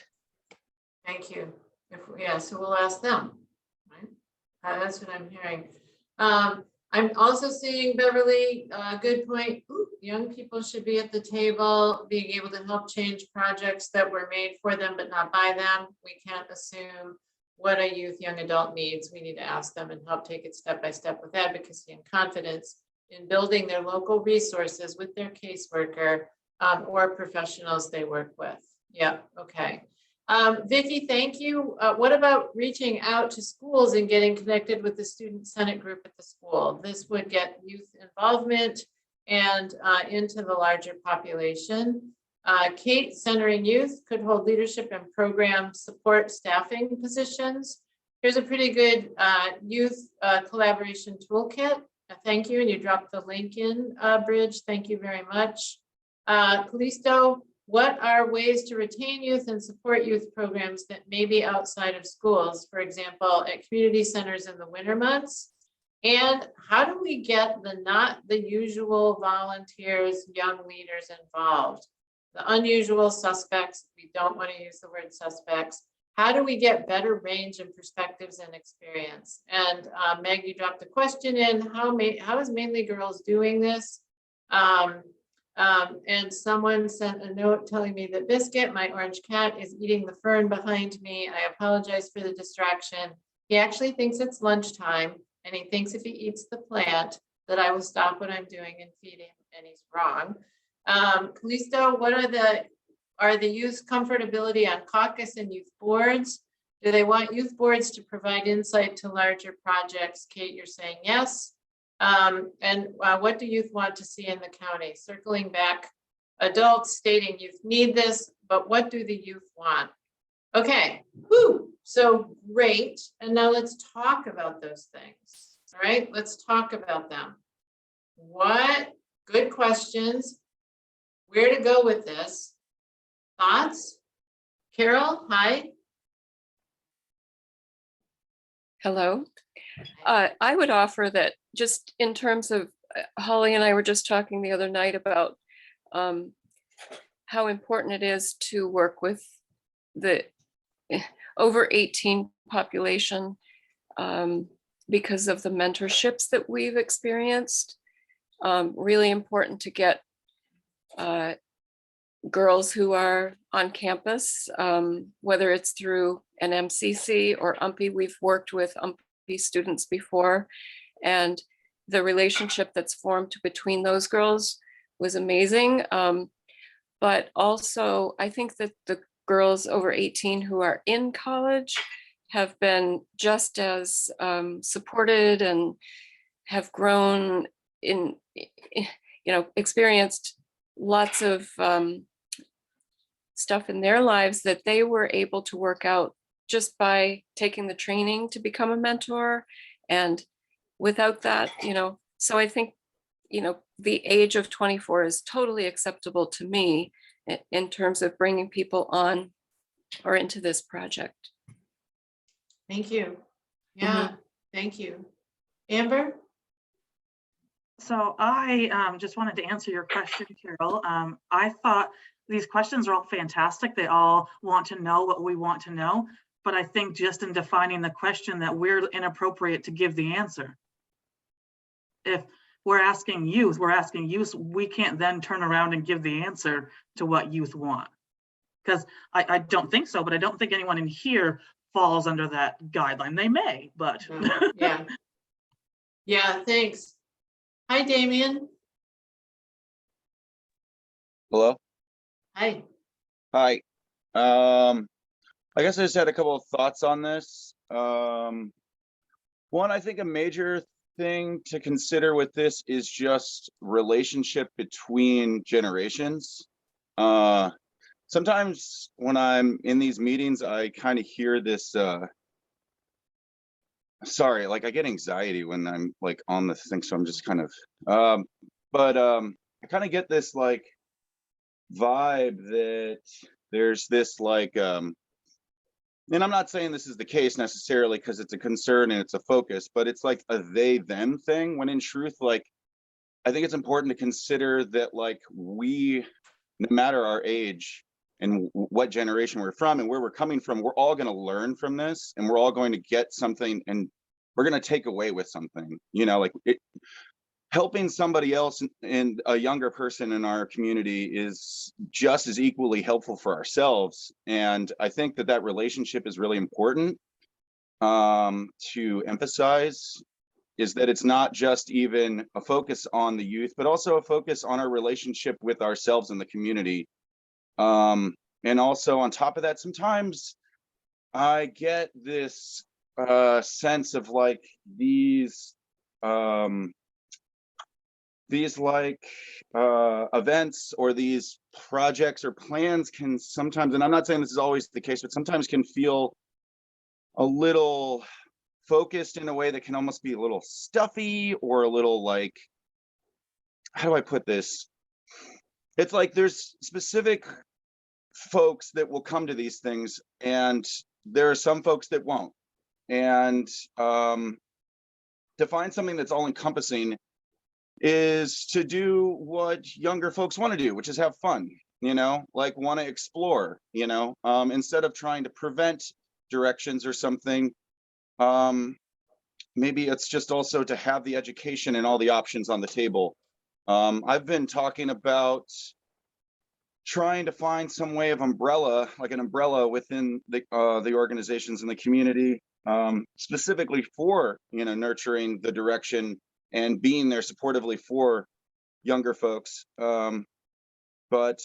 Thank you. So we'll ask them. Right? That's what I'm hearing. I'm also seeing, Beverly, good point. Young people should be at the table, being able to help change projects that were made for them, but not by them. We can't assume what a youth, young adult needs. We need to ask them and help take it step by step with advocacy and confidence in building their local resources with their caseworker or professionals they work with. Yeah, okay. Vicki, thank you. What about reaching out to schools and getting connected with the student senate group at the school? This would get youth involvement and into the larger population. Kate, centering youth, could hold leadership and program support staffing positions. Here's a pretty good youth collaboration toolkit. Thank you, and you dropped the link in, Bridge. Thank you very much. Callisto, what are ways to retain youth and support youth programs that may be outside of schools, for example, at community centers in the winter months? And how do we get the not the usual volunteers, young leaders involved? The unusual suspects, we don't want to use the word suspects. How do we get better range and perspectives and experience? And Meg, you dropped the question in, how is Mainly Girls doing this? And someone sent a note telling me that Biscuit, my orange cat, is eating the fern behind me. I apologize for the distraction. He actually thinks it's lunchtime, and he thinks if he eats the plant that I will stop what I'm doing and feed him, and he's wrong. Callisto, what are the youth comfortability on caucus and youth boards? Do they want youth boards to provide insight to larger projects? Kate, you're saying yes. And what do youth want to see in the county? Circling back, adults stating youth need this, but what do the youth want? Okay, whew, so great. And now let's talk about those things. All right, let's talk about them. What good questions? Where to go with this? Thoughts? Carol, hi. Hello. I would offer that just in terms of, Holly and I were just talking the other night about how important it is to work with the over 18 population because of the mentorships that we've experienced. Really important to get girls who are on campus, whether it's through an MCC or UMPI. We've worked with UMPI students before, and the relationship that's formed between those girls was amazing. But also, I think that the girls over 18 who are in college have been just as supported and have grown in, experienced lots of stuff in their lives that they were able to work out just by taking the training to become a mentor. And without that, so I think, the age of 24 is totally acceptable to me in terms of bringing people on or into this project. Thank you. Yeah, thank you. Amber? So I just wanted to answer your question, Carol. I thought these questions are all fantastic. They all want to know what we want to know, but I think just in defining the question that we're inappropriate to give the answer. If we're asking youth, we can't then turn around and give the answer to what youth want. Because I don't think so, but I don't think anyone in here falls under that guideline. They may, but. Yeah. Yeah, thanks. Hi, Damien. Hello. Hi. Hi. I guess I just had a couple of thoughts on this. One, I think a major thing to consider with this is just relationship between generations. Sometimes when I'm in these meetings, I kind of hear this, sorry, like I get anxiety when I'm like on this thing. So I'm just kind of, I kind of get this like vibe that there's this like, and I'm not saying this is the case necessarily because it's a concern and it's a focus, but it's like a they them thing, when in truth, like, I think it's important to consider that like we, no matter our age and what generation we're from and where we're coming from, we're all going to learn from this, and we're all going to get something, and we're going to take away with something, like helping somebody else and a younger person in our community is just as equally helpful for ourselves. And I think that that relationship is really important to emphasize, is that it's not just even a focus on the youth, but also a focus on our relationship with ourselves and the community. And also on top of that, sometimes I get this sense of like these like events or these projects or plans can sometimes, and I'm not saying this is always the case, but sometimes can feel a little focused in a way that can almost be a little stuffy or a little like, how do I put this? It's like there's specific folks that will come to these things, and there are some folks that won't. And to find something that's all encompassing is to do what younger folks want to do, which is have fun, like want to explore, instead of trying to prevent directions or something. Maybe it's just also to have the education and all the options on the table. I've been talking about trying to find some way of umbrella, like an umbrella within the organizations in the community, specifically for, nurturing the direction and being there supportively for younger folks. But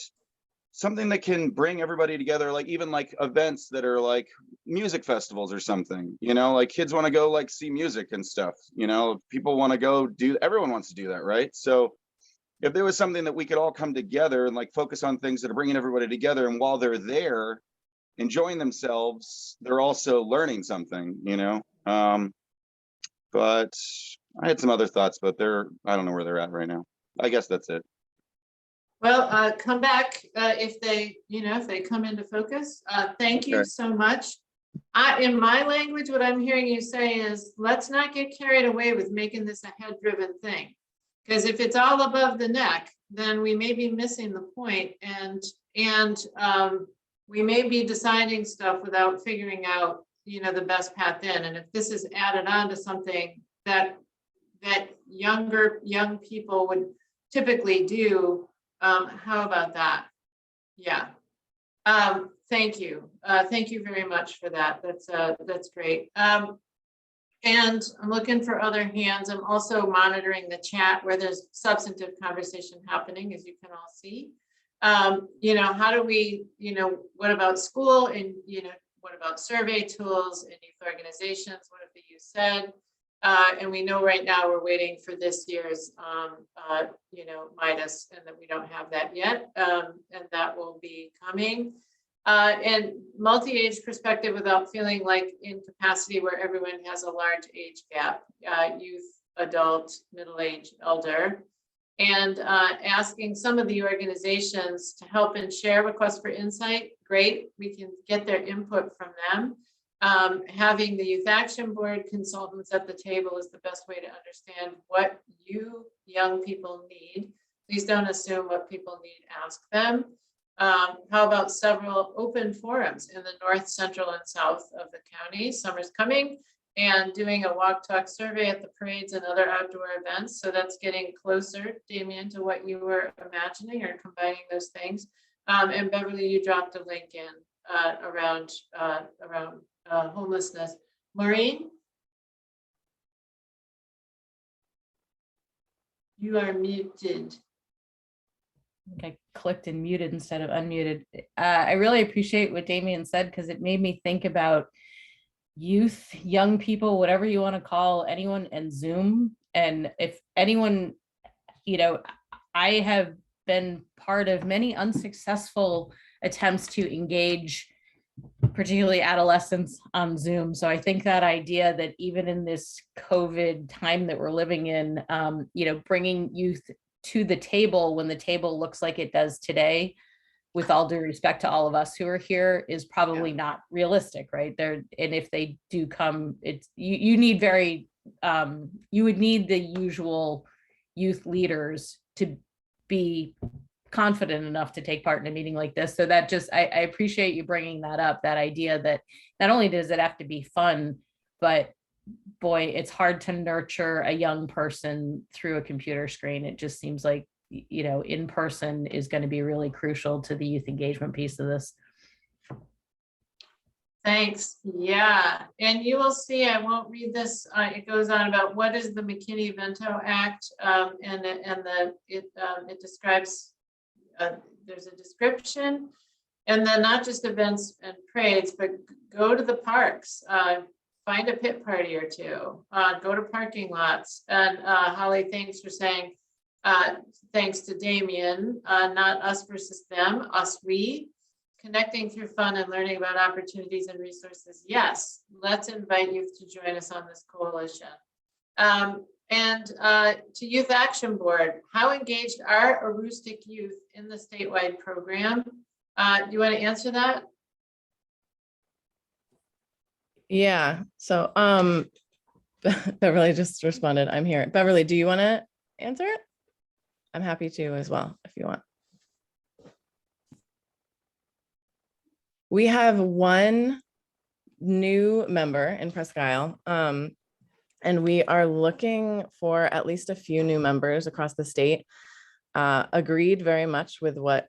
something that can bring everybody together, like even like events that are like music festivals or something, like kids want to go like see music and stuff, people want to go everyone wants to do that, right? So if there was something that we could all come together and like focus on things that are bringing everybody together, and while they're there enjoying themselves, they're also learning something, but I had some other thoughts, but I don't know where they're at right now. I guess that's it. Well, come back if they come into focus. Thank you so much. In my language, what I'm hearing you say is, let's not get carried away with making this a head-driven thing. Because if it's all above the neck, then we may be missing the point, and we may be deciding stuff without figuring out, the best path in. And if this is added on to something that young people would typically do, how about that? Yeah. Thank you. Thank you very much for that. That's great. And I'm looking for other hands. I'm also monitoring the chat where there's substantive conversation happening, as you can all see. How do we, what about school, and, what about survey tools and youth organizations? What have the youth said? And we know right now we're waiting for this year's, MIDAS, and that we don't have that yet. And that will be coming. And multi-age perspective without feeling like incapacity, where everyone has a large age gap, youth, adult, middle-aged, elder. And asking some of the organizations to help and share requests for insight. Great, we can get their input from them. Having the Youth Action Board consultants at the table is the best way to understand what you young people need. Please don't assume what people need, ask them. How about several open forums in the north, central, and south of the county? Summer's coming, and doing a walk talk survey at the parades and other outdoor events. So that's getting closer, Damien, to what you were imagining, or combining those things. And Beverly, you dropped a link in around homelessness. Maureen? You are muted. I clicked and muted instead of unmuted. I really appreciate what Damien said, because it made me think about youth, young people, whatever you want to call anyone, and Zoom. And if anyone, I have been part of many unsuccessful attempts to engage particularly adolescents on Zoom. So I think that idea that even in this COVID time that we're living in, bringing youth to the table when the table looks like it does today, with all due respect to all of us who are here, is probably not realistic, right? And if they do come, it's you need you would need the usual youth leaders to be confident enough to take part in a meeting like this. So that I appreciate you bringing that up, that idea that not only does it have to be fun, but boy, it's hard to nurture a young person through a computer screen. It just seems like, in person is going to be really crucial to the youth engagement piece of this. Thanks. Yeah. And you will see, I won't read this. It goes on about what is the McKinney-Vento Act, it describes, there's a description, and then not just events and parades, but go to the parks, find a pit party or two, go to parking lots. And Holly, thanks for saying, thanks to Damien, not us versus them, us, we. Connecting through fun and learning about opportunities and resources. Yes, let's invite youth to join us on this coalition. And to Youth Action Board, how engaged are Aroostook youth in the statewide program? Do you want to answer that? Yeah, so Beverly just responded, I'm here. Beverly, do you want to answer it? I'm happy to as well, if you want. We have one new member in Presque Isle, and we are looking for at least a few new members across the state. Agreed very much with what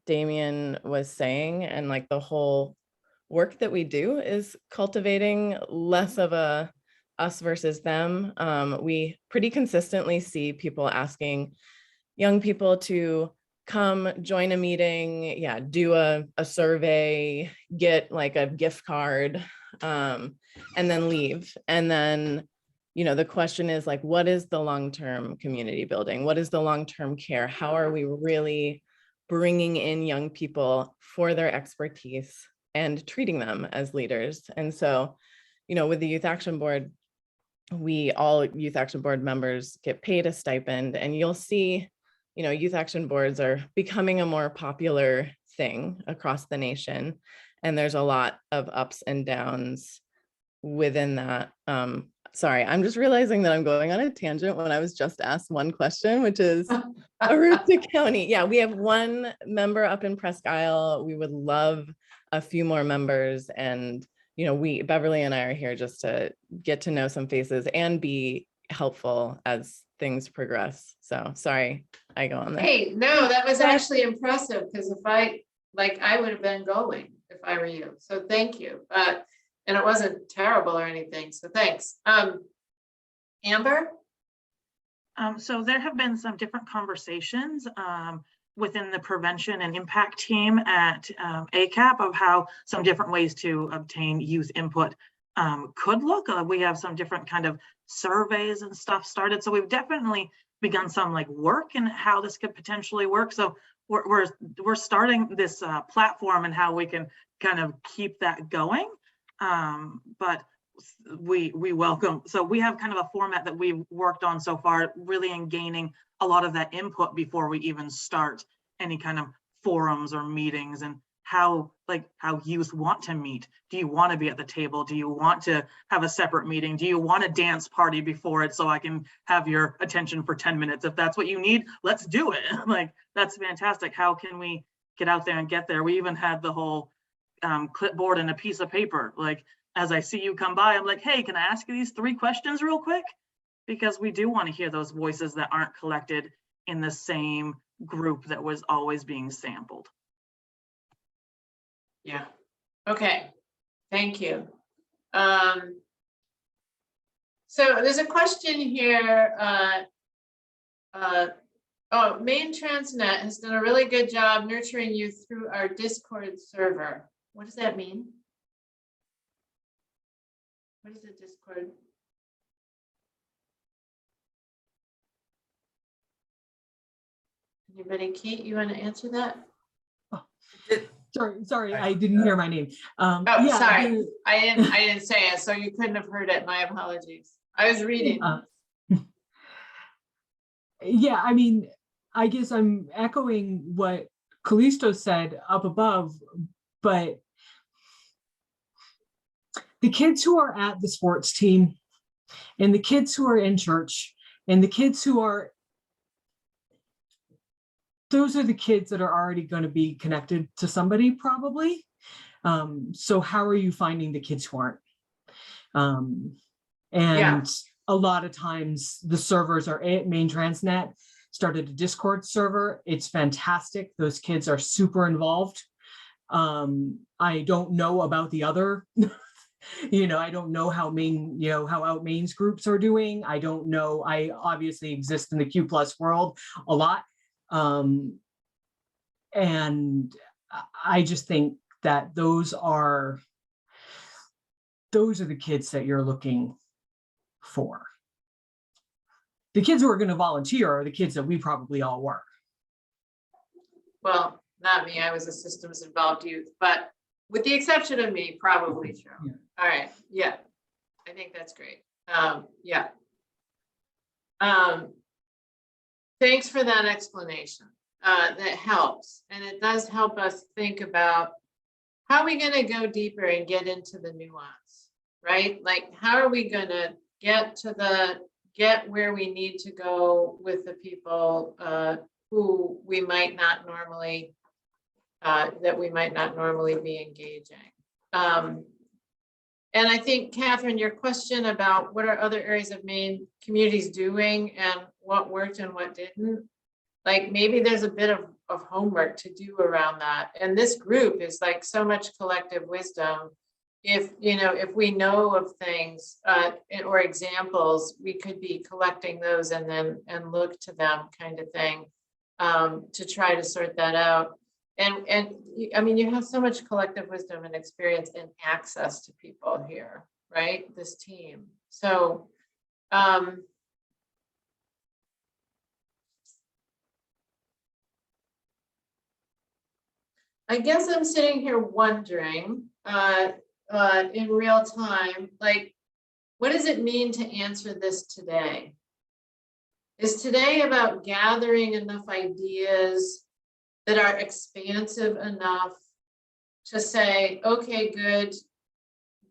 Damien was saying, and like the whole work that we do is cultivating less of a us versus them. We pretty consistently see people asking young people to come join a meeting, do a survey, get like a gift card, and then leave. And then, the question is like, what is the long-term community building? What is the long-term care? How are we really bringing in young people for their expertise and treating them as leaders? And so, with the Youth Action Board, all Youth Action Board members get paid a stipend, and you'll see Youth Action Boards are becoming a more popular thing across the nation. And there's a lot of ups and downs within that. Sorry, I'm just realizing that I'm going on a tangent when I was just asked one question, which is Aroostook County. Yeah, we have one member up in Presque Isle. We would love a few more members. And, you know, Beverly and I are here just to get to know some faces and be helpful as things progress. So sorry, I go on there. Hey, no, that was actually impressive, because if I would have been going if I were you. So thank you. And it wasn't terrible or anything. So thanks. Amber? So there have been some different conversations within the prevention and impact team at ACAP of how some different ways to obtain youth input could look. We have some different kind of surveys and stuff started. So we've definitely begun some like work in how this could potentially work. So we're starting this platform and how we can kind of keep that going. But we welcome, so we have kind of a format that we've worked on so far, really in gaining a lot of that input before we even start any kind of forums or meetings, and how youth want to meet. Do you want to be at the table? Do you want to have a separate meeting? Do you want a dance party before it so I can have your attention for 10 minutes? If that's what you need, let's do it. Like, that's fantastic. How can we get out there and get there? We even had the whole clipboard and a piece of paper. Like, as I see you come by, I'm like, hey, can I ask you these 3 questions real quick? Because we do want to hear those voices that aren't collected in the same group that was always being sampled. Yeah. Okay. Thank you. So there's a question here. Maine Transnet has done a really good job nurturing you through our Discord server. What does that mean? What is a Discord? Anybody, Keith, you want to answer that? Sorry, I didn't hear my name. Yeah, sorry, I didn't say it, so you couldn't have heard it. My apologies. I was reading. Yeah, I mean, I guess I'm echoing what Callisto said up above, but the kids who are at the sports team and the kids who are in church and the kids who are, those are the kids that are already going to be connected to somebody probably. So how are you finding the kids who aren't? A lot of times the servers are at Maine Transnet started a Discord server. It's fantastic. Those kids are super involved. I don't know about the other I don't know how how out Maine's groups are doing. I don't know. I obviously exist in the Q+ world a lot. And I just think that those are the kids that you're looking for. The kids who are going to volunteer are the kids that we probably all were. Well, not me. I was a systems involved youth, but with the exception of me, probably true. Yeah. All right. Yeah. I think that's great. Yeah. Thanks for that explanation. That helps. And it does help us think about how are we going to go deeper and get into the nuance, right? Like, how are we going to get where we need to go with the people who we might not normally be engaging. And I think, Catherine, your question about what are other areas of Maine communities doing and what worked and what didn't, like maybe there's a bit of homework to do around that. And this group is like so much collective wisdom. If we know of things or examples, we could be collecting those and look to them, kind of thing, to try to sort that out. And I mean, you have so much collective wisdom and experience and access to people here, right? This team. So, I guess I'm sitting here wondering, in real time, like, what does it mean to answer this today? Is today about gathering enough ideas that are expansive enough to say, okay, good,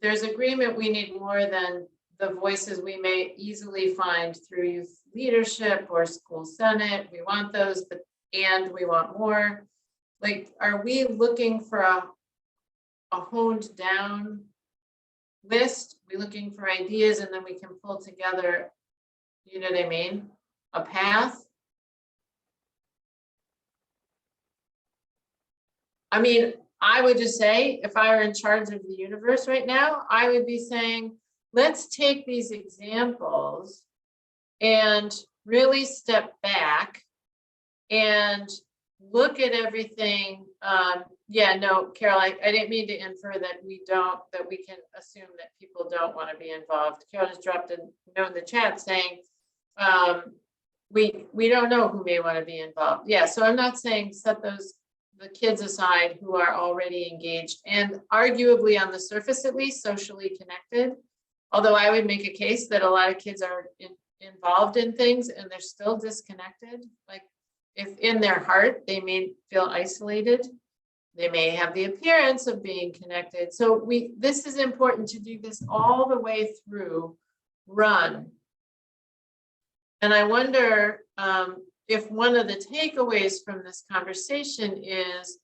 there's agreement we need more than the voices we may easily find through youth leadership or school senate. We want those, but and we want more. Like, are we looking for a honed down list? We looking for ideas and then we can pull together, you know what I mean? A path. I mean, I would just say, if I were in charge of the universe right now, I would be saying, let's take these examples and really step back and look at everything. Yeah, no, Carol, I didn't mean to infer that we can assume that people don't want to be involved. Carol just dropped a note in the chat saying, we don't know who may want to be involved. Yeah, so I'm not saying set the kids aside who are already engaged and arguably on the surface at least socially connected. Although I would make a case that a lot of kids are involved in things and they're still disconnected. Like, if in their heart they may feel isolated, they may have the appearance of being connected. So this is important to do this all the way through run. And I wonder if one of the takeaways from this conversation is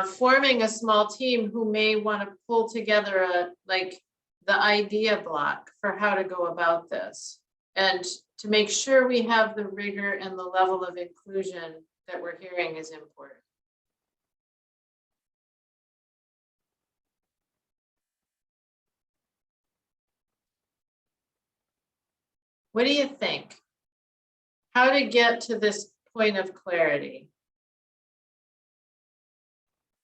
forming a small team who may want to pull together the idea block for how to go about this, and to make sure we have the rigor and the level of inclusion that we're hearing is important. What do you think? How to get to this point of clarity?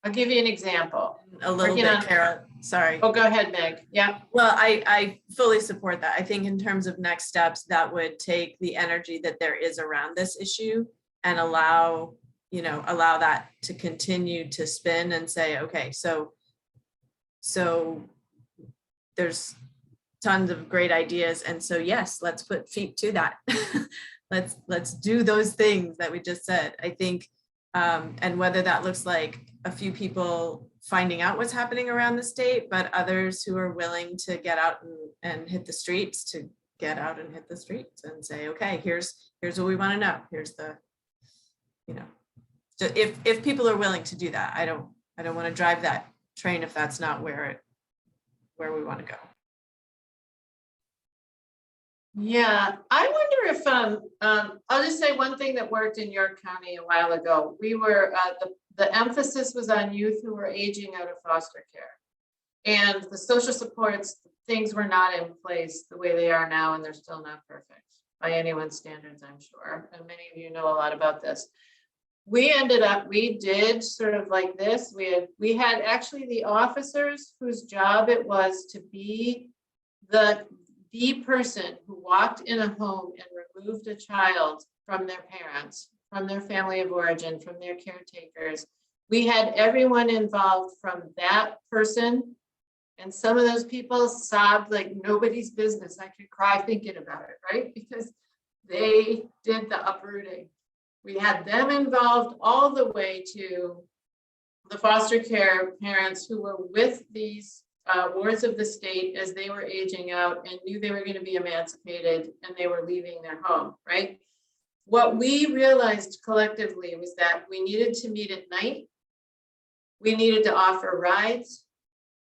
I'll give you an example. A little bit, Carol. Sorry. Oh, go ahead, Meg. Yeah. Well, I fully support that. I think in terms of next steps, that would take the energy that there is around this issue and allow that to continue to spin and say, okay, so there's tons of great ideas. And so, yes, let's put feet to that. let's do those things that we just said. I think, and whether that looks like a few people finding out what's happening around the state, but others who are willing to get out and hit the streets, to get out and hit the streets and say, okay, here's what we want to know. Here's the, so if people are willing to do that, I don't want to drive that train if that's not where we want to go. Yeah, I wonder if I'll just say one thing that worked in York County a while ago. We were the emphasis was on youth who were aging out of foster care, and the social supports, things were not in place the way they are now, and they're still not perfect by anyone's standards, I'm sure. And many of you know a lot about this. We did sort of like this. We had actually the officers whose job it was to be the person who walked in a home and removed a child from their parents, from their family of origin, from their caretakers. We had everyone involved from that person. And some of those people sobbed like nobody's business. I could cry thinking about it, right? Because they did the uprooting. We had them involved all the way to the foster care parents who were with these wards of the state as they were aging out and knew they were going to be emancipated and they were leaving their home, right? What we realized collectively was that we needed to meet at night. We needed to offer rides.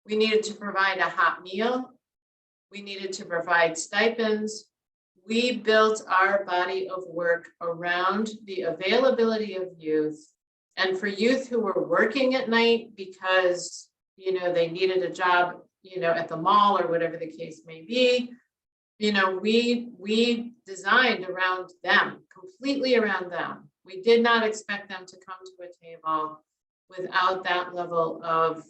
We needed to provide a hot meal. We needed to provide stipends. We built our body of work around the availability of youth, and for youth who were working at night because they needed a job, at the mall or whatever the case may be. We designed around them, completely around them. We did not expect them to come to a table without that level of,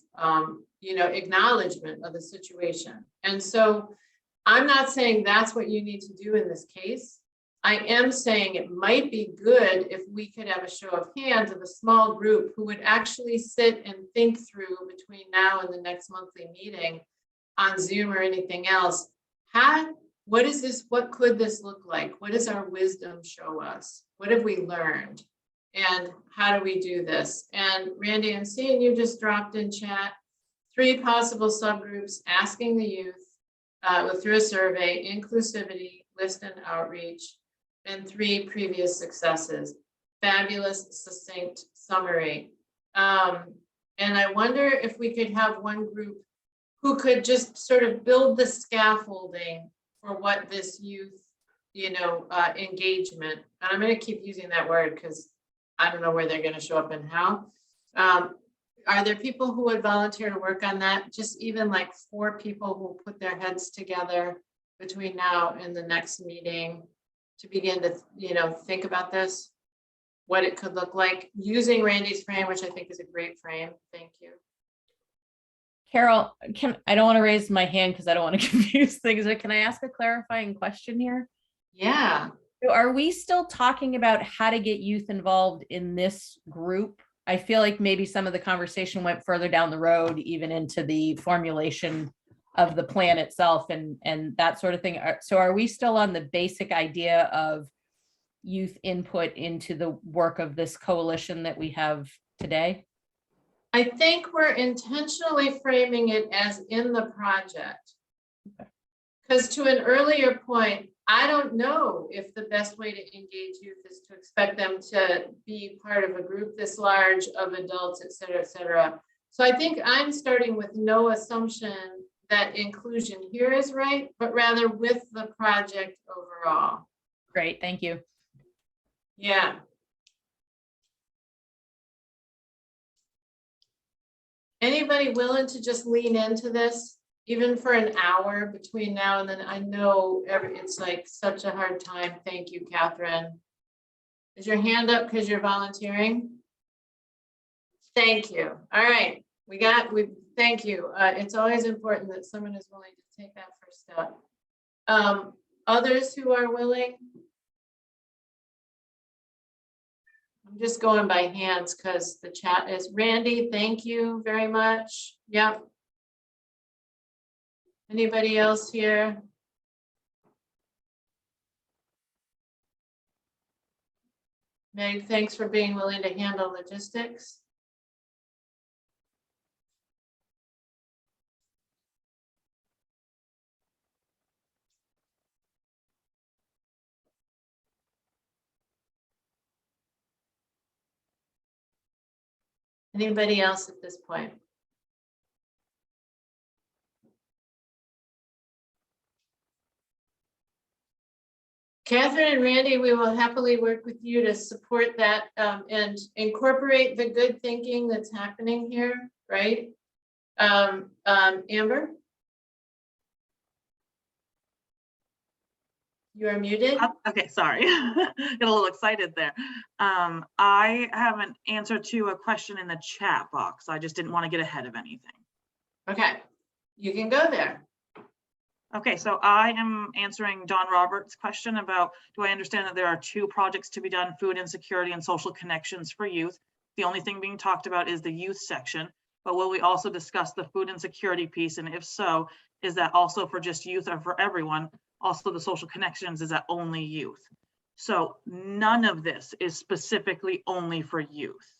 acknowledgement of the situation. And so I'm not saying that's what you need to do in this case. I am saying it might be good if we could have a show of hands of a small group who would actually sit and think through between now and the next monthly meeting on Zoom or anything else. What is this? What could this look like? What does our wisdom show us? What have we learned? And how do we do this? And Randy, I'm seeing you just dropped in chat 3 possible subgroups: asking the youth, through a survey, inclusivity, list and outreach, and 3 previous successes. Fabulous, succinct summary. And I wonder if we could have one group who could just sort of build the scaffolding for what this youth, engagement, and I'm going to keep using that word because I don't know where they're going to show up and how. Are there people who would volunteer to work on that? Just even like 4 people who put their heads together between now and the next meeting to begin to, think about this, what it could look like using Randy's frame, which I think is a great frame. Thank you. Carol, I don't want to raise my hand because I don't want to confuse things, but can I ask a clarifying question here? Yeah. So are we still talking about how to get youth involved in this group? I feel like maybe some of the conversation went further down the road, even into the formulation of the plan itself and that sort of thing. So are we still on the basic idea of youth input into the work of this coalition that we have today? I think we're intentionally framing it as in the project. Because to an earlier point, I don't know if the best way to engage youth is to expect them to be part of a group this large of adults, et cetera, et cetera. So I think I'm starting with no assumption that inclusion here is right, but rather with the project overall. Great, thank you. Yeah. Anybody willing to just lean into this, even for an hour between now and then? I know it's like such a hard time. Thank you, Catherine. Is your hand up because you're volunteering? Thank you. All right, thank you. It's always important that someone is willing to take that first step. Others who are willing? I'm just going by hands because the chat is Randy. Thank you very much. Yep. Anybody else here? Meg, thanks for being willing to handle logistics. Anybody else at this point? Catherine and Randy, we will happily work with you to support that and incorporate the good thinking that's happening here, right? Amber? You are muted. Okay, sorry. Got a little excited there. I have an answer to a question in the chat box. I just didn't want to get ahead of anything. Okay, you can go there. Okay, so I am answering Don Roberts' question about, do I understand that there are 2 projects to be done, food insecurity and social connections for youth? The only thing being talked about is the youth section, but will we also discuss the food insecurity piece? And if so, is that also for just youth or for everyone? Also the social connections, is that only youth? So none of this is specifically only for youth.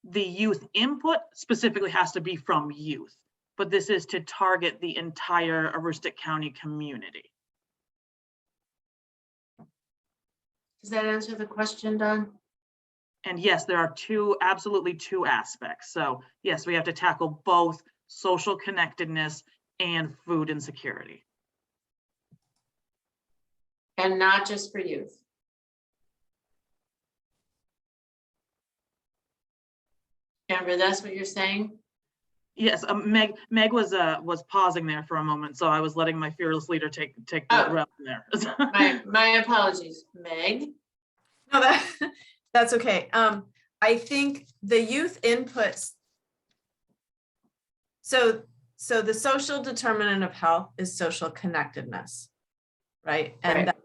The youth input specifically has to be from youth, but this is to target the entire Aroostook County community. Does that answer the question, Don? And yes, there are absolutely two aspects. So yes, we have to tackle both social connectedness and food insecurity. And not just for youth. Amber, that's what you're saying? Yes, Meg was pausing there for a moment, so I was letting my fearless leader take the rep there. my apologies, Meg. No, that's okay. I think the youth inputs. So the social determinant of health is social connectedness, right? And right.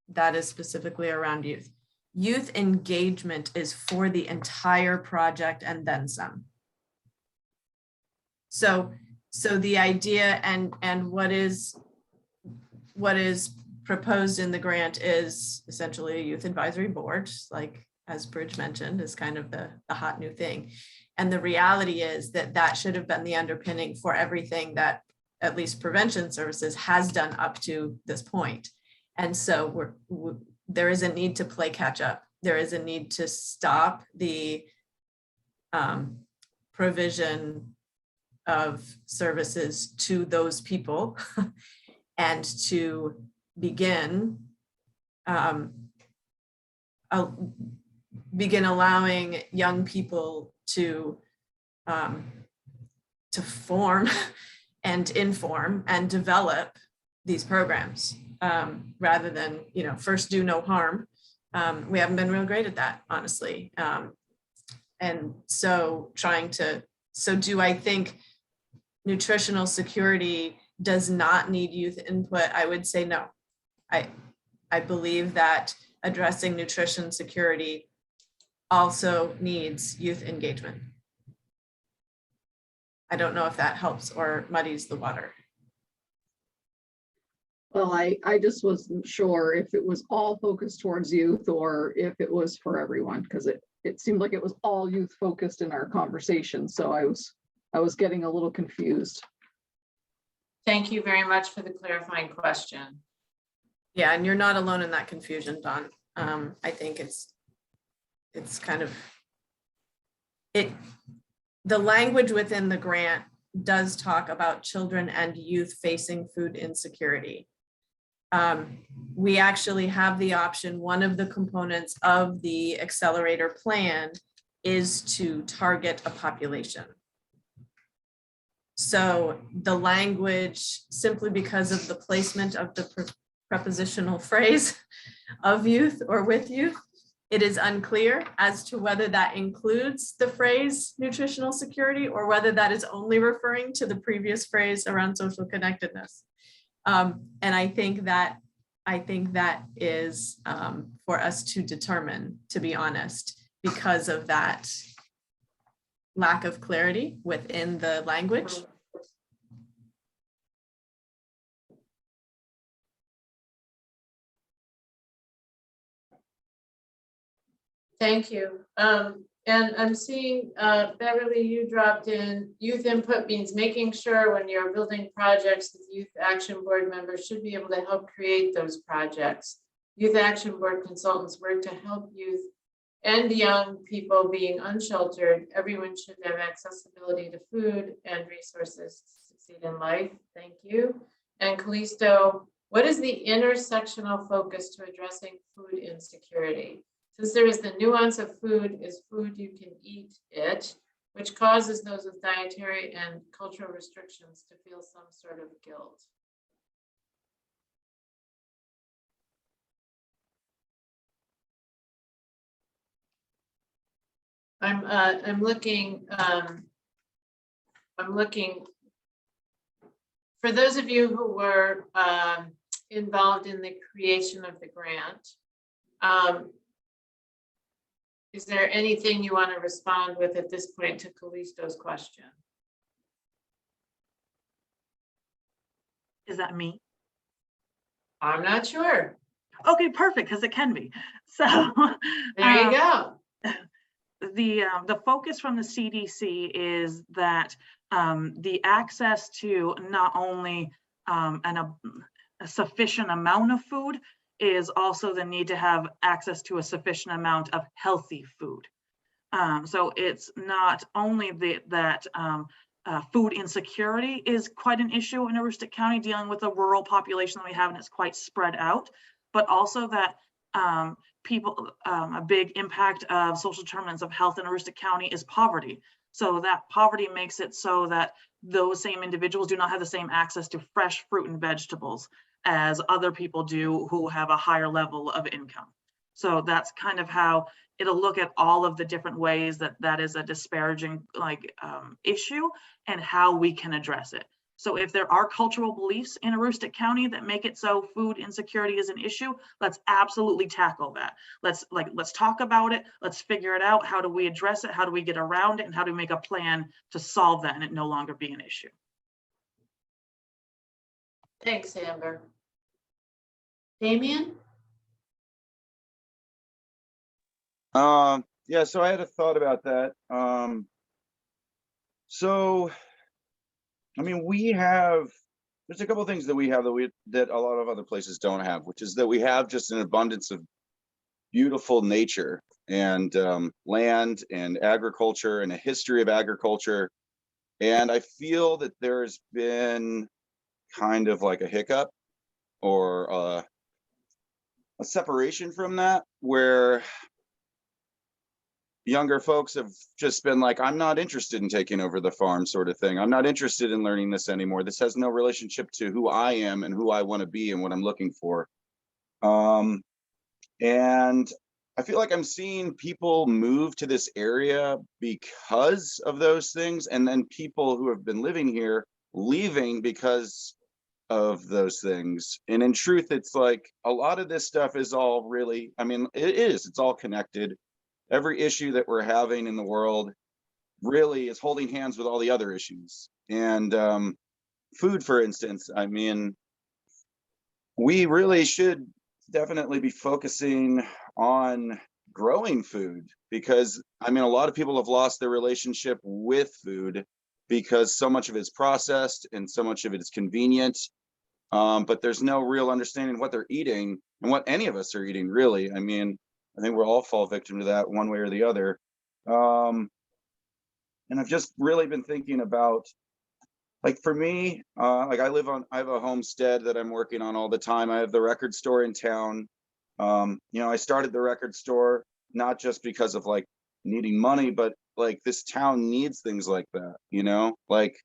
That is specifically around youth. Youth engagement is for the entire project and then some. So the idea and what is proposed in the grant is essentially a youth advisory board, like as Bridge mentioned, is kind of the hot new thing. And the reality is that should have been the underpinning for everything that at least prevention services has done up to this point. And so there is a need to play catch up. There is a need to stop the provision of services to those people and to begin allowing young people to form and inform and develop these programs, rather than, first do no harm. We haven't been real great at that, honestly. And so do I think nutritional security does not need youth input? I would say no. I believe that addressing nutrition security also needs youth engagement. I don't know if that helps or muddies the water. Well, I just wasn't sure if it was all focused towards youth or if it was for everyone, because it seemed like it was all youth focused in our conversation. So I was getting a little confused. Thank you very much for the clarifying question. Yeah, and you're not alone in that confusion, Dawn. I think it's kind of the language within the grant does talk about children and youth facing food insecurity. We actually have the option, one of the components of the Accelerator Plan is to target a population. So the language, simply because of the placement of the prepositional phrase of youth or with youth, it is unclear as to whether that includes the phrase nutritional security or whether that is only referring to the previous phrase around social connectedness. And I think that is for us to determine, to be honest, because of that lack of clarity within the language. Thank you. And I'm seeing, Beverly, you dropped in, youth input means making sure when you're building projects, the Youth Action Board members should be able to help create those projects. Youth Action Board consultants work to help youth and young people being unsheltered. Everyone should have accessibility to food and resources to succeed in life. Thank you. And Callisto, what is the intersectional focus to addressing food insecurity? Since there is the nuance of food is food you can eat it, which causes those with dietary and cultural restrictions to feel some sort of guilt. I'm looking for those of you who were involved in the creation of the grant. Is there anything you want to respond with at this point to Callisto's question? Is that me? I'm not sure. Okay, perfect, because it can be. So there you go. The focus from the CDC is that the access to not only a sufficient amount of food is also the need to have access to a sufficient amount of healthy food. So it's not only that food insecurity is quite an issue in Aroostook County, dealing with the rural population that we have, and it's quite spread out, but also that a big impact of social determinants of health in Aroostook County is poverty. So that poverty makes it so that those same individuals do not have the same access to fresh fruit and vegetables as other people do who have a higher level of income. So that's kind of how it'll look at all of the different ways that is a disparaging issue and how we can address it. So if there are cultural beliefs in Aroostook County that make it so food insecurity is an issue, let's absolutely tackle that. Let's talk about it. Let's figure it out. How do we address it? How do we get around it? And how do we make a plan to solve that and it no longer be an issue? Thanks, Amber. Damien? Yeah, so I had a thought about that. So, I mean, we have there's a couple things that we have that a lot of other places don't have, which is that we have just an abundance of beautiful nature and land and agriculture and a history of agriculture. And I feel that there's been kind of like a hiccup or a separation from that, where younger folks have just been like, I'm not interested in taking over the farm, sort of thing. I'm not interested in learning this anymore. This has no relationship to who I am and who I want to be and what I'm looking for. And I feel like I'm seeing people move to this area because of those things, and then people who have been living here leaving because of those things. And in truth, it's like a lot of this stuff is all really, I mean, it's all connected. Every issue that we're having in the world really is holding hands with all the other issues. And food, for instance, I mean, we really should definitely be focusing on growing food, because I mean, a lot of people have lost their relationship with food because so much of it is processed and so much of it is convenient. But there's no real understanding of what they're eating and what any of us are eating, really. I mean, I think we'll all fall victim to that one way or the other. And I've just really been thinking about, like, for me, like I have a homestead that I'm working on all the time. I have the record store in town. You know, I started the record store not just because of like needing money, but like this town needs things like that, you know? Like,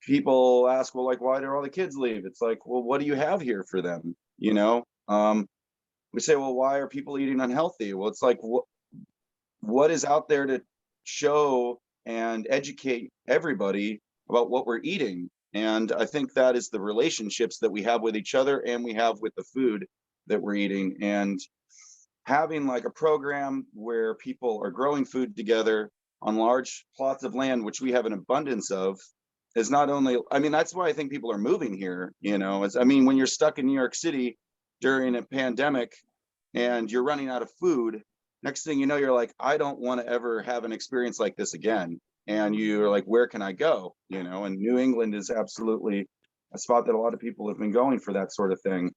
people ask, well, like, why do all the kids leave? It's like, well, what do you have here for them? You know, we say, well, why are people eating unhealthy? Well, it's like, what is out there to show and educate everybody about what we're eating? And I think that is the relationships that we have with each other and we have with the food that we're eating. And having like a program where people are growing food together on large plots of land, which we have an abundance of, is not only, I mean, that's why I think people are moving here, you know. I mean, when you're stuck in New York City during a pandemic and you're running out of food, next thing you know, you're like, I don't want to ever have an experience like this again. And you're like, where can I go? You know, and New England is absolutely a spot that a lot of people have been going for that sort of thing.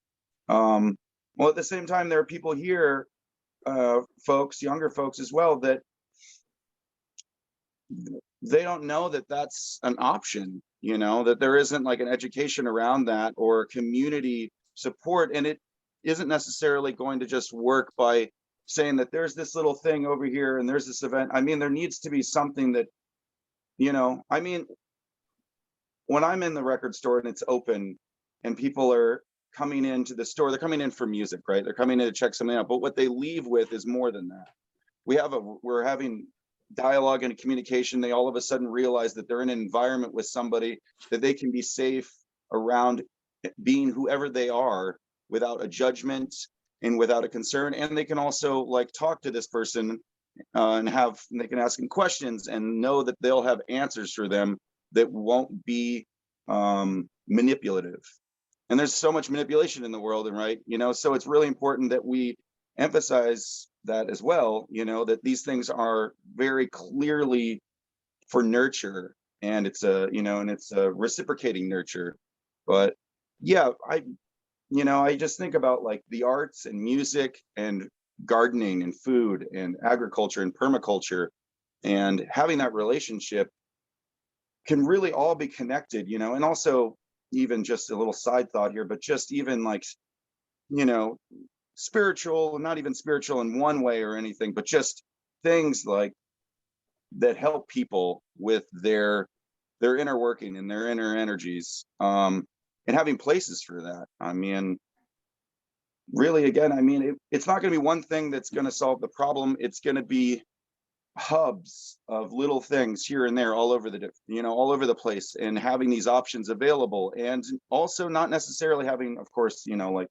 Well, at the same time, there are people here, folks, younger folks as well, that they don't know that that's an option, you know, that there isn't like an education around that or community support. And it isn't necessarily going to just work by saying that there's this little thing over here and there's this event. I mean, there needs to be something that, you know, I mean, when I'm in the record store and it's open and people are coming into the store, they're coming in for music, right? They're coming in to check something out, but what they leave with is more than that. We're having dialogue and communication. They all of a sudden realize that they're in an environment with somebody that they can be safe around, being whoever they are without a judgment and without a concern. And they can also like talk to this person and they can ask them questions and know that they'll have answers for them that won't be manipulative. And there's so much manipulation in the world, and right, you know, so it's really important that we emphasize that as well, you know, that these things are very clearly for nurture, and it's a, you know, and it's a reciprocating nurture. But yeah, I just think about like the arts and music and gardening and food and agriculture and permaculture, and having that relationship can really all be connected, you know. And also, even just a little side thought here, but just even like, you know, spiritual, not even spiritual in one way or anything, but just things like that help people with their inner working and their inner energies, and having places for that. I mean, really, again, I mean, it's not going to be one thing that's going to solve the problem. It's going to be hubs of little things here and there all over the place, and having these options available, and also not necessarily having, of course, you know, like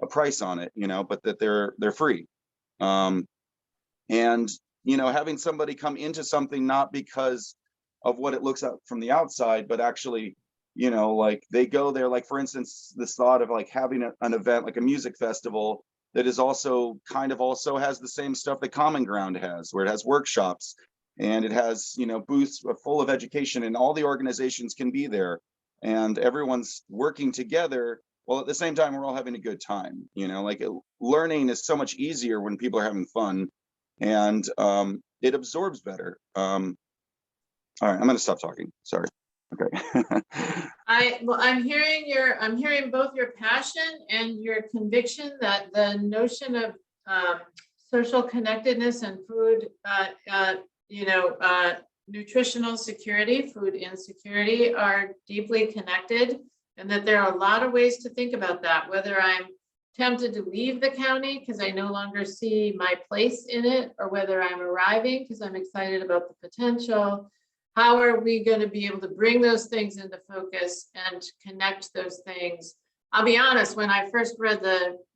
a price on it, you know, but that they're free. And, you know, having somebody come into something not because of what it looks like from the outside, but actually, you know, like they go there, like, for instance, this thought of like having an event like a music festival that is also also has the same stuff that Common Ground has, where it has workshops and it has, you know, booths full of education, and all the organizations can be there. and everyone's working together. Well, at the same time, we're all having a good time. You know, like learning is so much easier when people are having fun, and it absorbs better. All right, I'm going to stop talking. Sorry. Okay. I'm hearing both your passion and your conviction that the notion of social connectedness and food, nutritional security, food insecurity are deeply connected, and that there are a lot of ways to think about that, whether I'm tempted to leave the county because I no longer see my place in it, or whether I'm arriving because I'm excited about the potential. How are we going to be able to bring those things into focus and connect those things? I'll be honest, when I first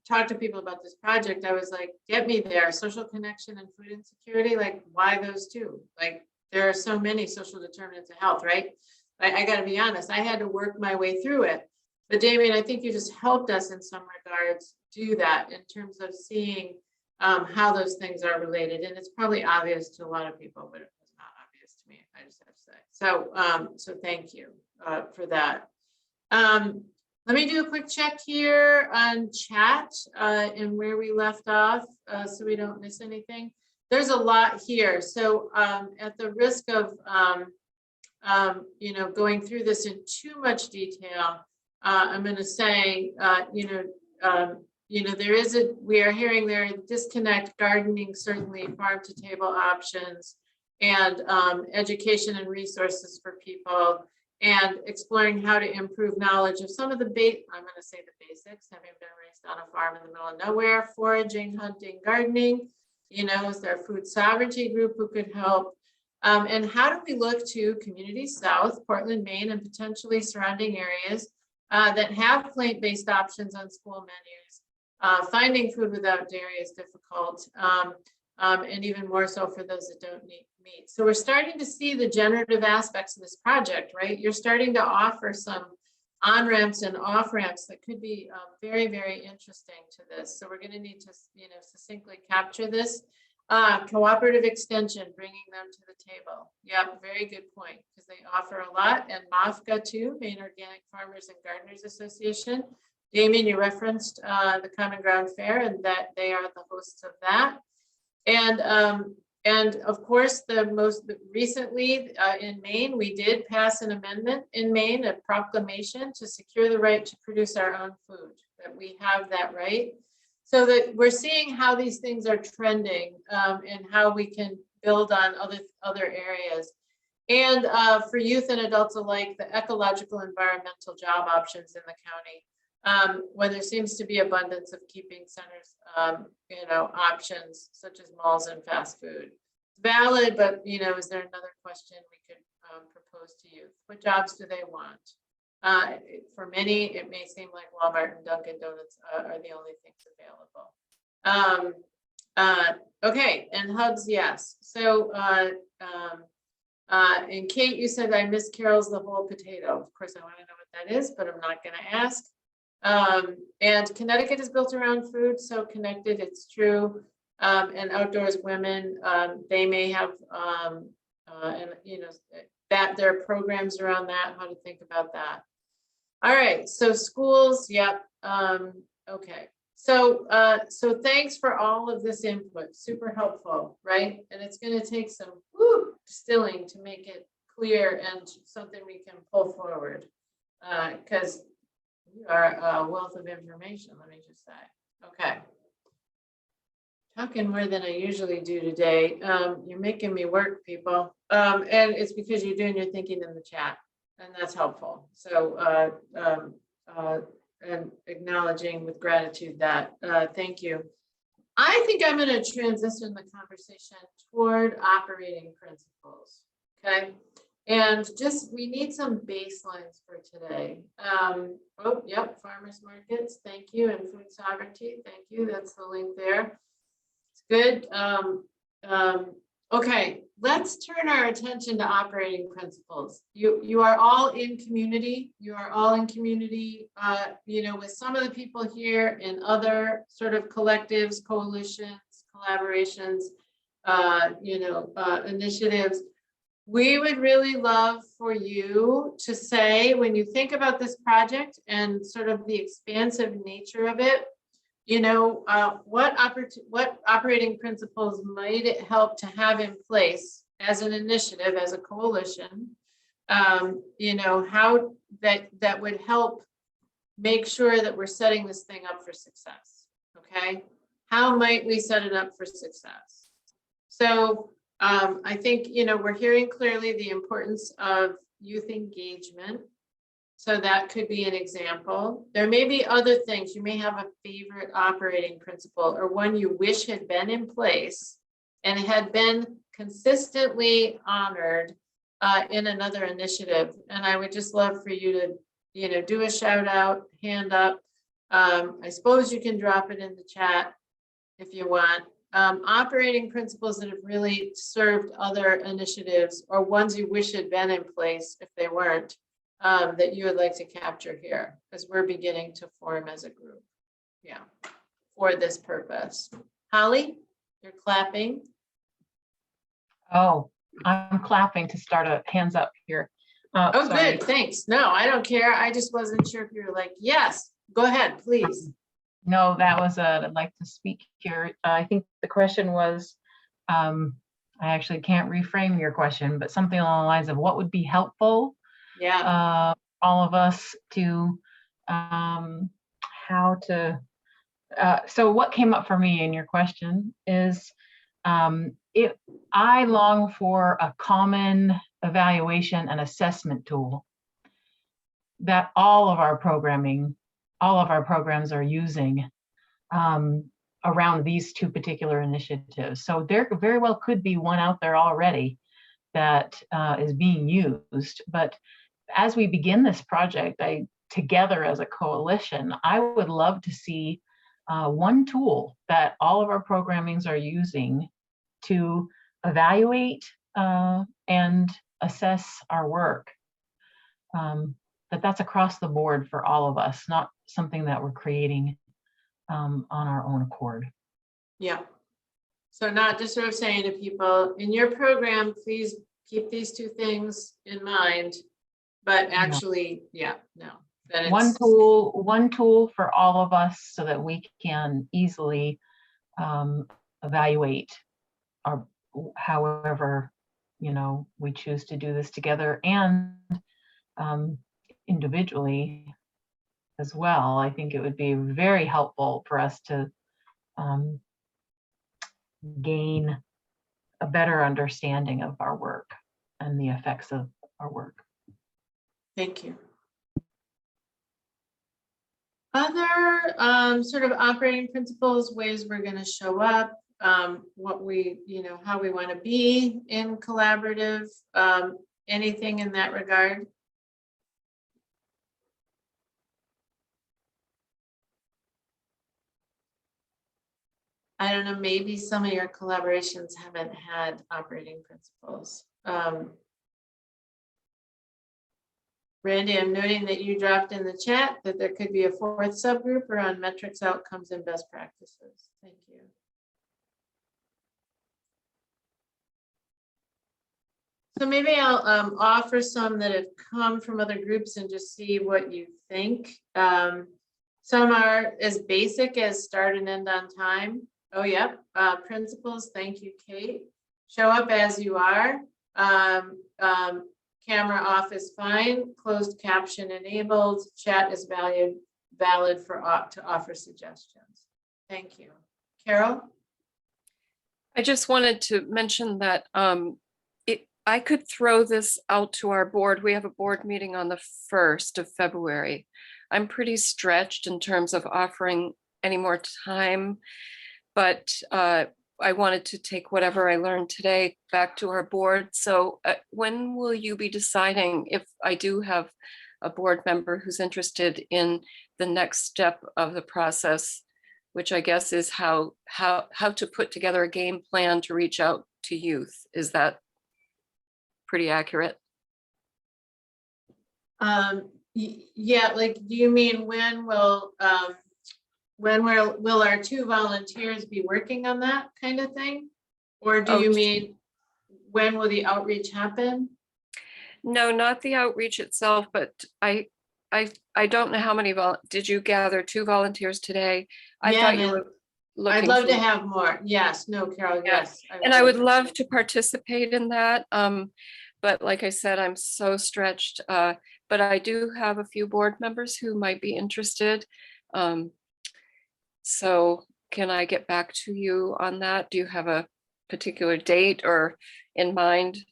talked to people about this project, I was like, get me there, social connection and food insecurity, like why those two? Like there are so many social determinants of health, right? I got to be honest, I had to work my way through it. But Damien, I think you just helped us in some regards do that in terms of seeing how those things are related. And it's probably obvious to a lot of people, but it was not obvious to me, I just have to say. So thank you for that. Let me do a quick check here on chat and where we left off so we don't miss anything. There's a lot here. So at the risk of going through this in too much detail, I'm going to say, we are hearing there disconnect, gardening, certainly farm to table options, and education and resources for people, and exploring how to improve knowledge of some of the I'm going to say the basics, having been raised on a farm in the middle of nowhere, foraging, hunting, gardening. Is there a food sovereignty group who could help? And how do we look to communities south, Portland, Maine, and potentially surrounding areas that have plant-based options on school menus? Finding food without dairy is difficult, and even more so for those that don't eat meat. So we're starting to see the generative aspects of this project, right? You're starting to offer some on-ramps and off-ramps that could be very, very interesting to this. So we're going to need to, succinctly capture this. Cooperative extension, bringing them to the table. Yeah, very good point, because they offer a lot. And MOFGA too, Maine Organic Farmers and Gardeners Association. Damien, you referenced the Common Ground Fair, and that they are the hosts of that. And of course, the most recently in Maine, we did pass an amendment in Maine, a proclamation to secure the right to produce our own food, that we have that right. So that we're seeing how these things are trending and how we can build on other areas. And for youth and adults alike, the ecological environmental job options in the county, where there seems to be abundance of keeping centers, options such as malls and fast food. Valid, but is there another question we could propose to youth? What jobs do they want? For many, it may seem like Walmart and Dunkin' Donuts are the only things available. Okay, and hugs, yes. So, and Kate, you said I missed Carol's the whole potato. Of course, I want to know what that is, but I'm not going to ask. And Connecticut is built around food, so connected, it's true. And outdoors women, they may have, that there are programs around that, how to think about that. All right, so schools, yep. Okay, so thanks for all of this input, super helpful, right? And it's going to take some distilling to make it clear and something we can pull forward, because you are a wealth of information, let me just say. Okay. Talking more than I usually do today. You're making me work, people. And it's because you're doing your thinking in the chat, and that's helpful. So, and acknowledging with gratitude that, thank you. I think I'm going to transition the conversation toward operating principles, okay? And just, we need some baselines for today. Oh, yep, farmers markets, thank you, and food sovereignty, thank you, that's the link there. Good. Okay, let's turn our attention to operating principles. You are all in community. You are all in community, with some of the people here in other sort of collectives, coalitions, collaborations, initiatives. we would really love for you to say, when you think about this project and sort of the expansive nature of it, you know, what operating principles might it help to have in place as an initiative, as a coalition? You know, how that would help make sure that we're setting this thing up for success. Okay, how might we set it up for success? So I think, you know, we're hearing clearly the importance of youth engagement. So that could be an example. There may be other things. You may have a favorite operating principle or one you wish had been in place and had been consistently honored in another initiative. And I would just love for you to, you know, do a shout out, hand up. I suppose you can drop it in the chat if you want. Operating principles that have really served other initiatives or ones you wish had been in place if they weren't, that you would like to capture here, because we're beginning to form as a group. Yeah, for this purpose. Holly, you're clapping. Oh, I'm clapping to start a hands up here. Oh, sorry. good, thanks. No, I don't care. I just wasn't sure if you were like, yes, go ahead, please. No, that was I'd like to speak here. I think the question was, I actually can't reframe your question, but something along the lines of what would be helpful, Yeah, all of us to, how to, so what came up for me in your question is, I long for a common evaluation and assessment tool that all of our programs are using around these two particular initiatives. So there very well could be one out there already that is being used. But as we begin this project, together as a coalition, I would love to see one tool that all of our programmings are using to evaluate and assess our work. That's across the board for all of us, not something that we're creating on our own accord. yeah. So not just sort of saying to people in your program, please keep these two things in mind, but actually, yeah, no. That One tool for all of us so that we can easily evaluate our, however, you know, we choose to do this together and individually as well. I think it would be very helpful for us to gain a better understanding of our work and the effects of our work. Thank you. Other sort of operating principles, ways we're going to show up, what we, you know, how we want to be in collaborative, anything in that regard? I don't know, maybe some of your collaborations haven't had operating principles. Randy, I'm noting that you dropped in the chat that there could be a fourth subgroup around metrics, outcomes, and best practices. Thank you. So maybe I'll offer some that have come from other groups and just see what you think. Some are as basic as start and end on time. Oh, yep. Principles. Thank you, Kate. Show up as you are. Camera off is fine. Closed caption enabled. Chat is valid for to offer suggestions. Thank you. Carol? I just wanted to mention that I could throw this out to our board. We have a board meeting on the 1st of February. I'm pretty stretched in terms of offering any more time, but I wanted to take whatever I learned today back to our board. So when will you be deciding if I do have a board member who's interested in the next step of the process, which I guess is how to put together a game plan to reach out to youth? Is that pretty accurate? Yeah, like, do you mean when will our two volunteers be working on that kind of thing? Or do you mean when will the outreach happen? No, not the outreach itself, but I don't know how many did you gather 2 volunteers today? I Yeah, thought you then were looking. I'd love for- to have more. Yes, no, Carol, Yeah. yes. And I would love to participate in that. But like I said, I'm so stretched. But I do have a few board members who might be interested. So can I get back to you on that? Do you have a particular date or in mind?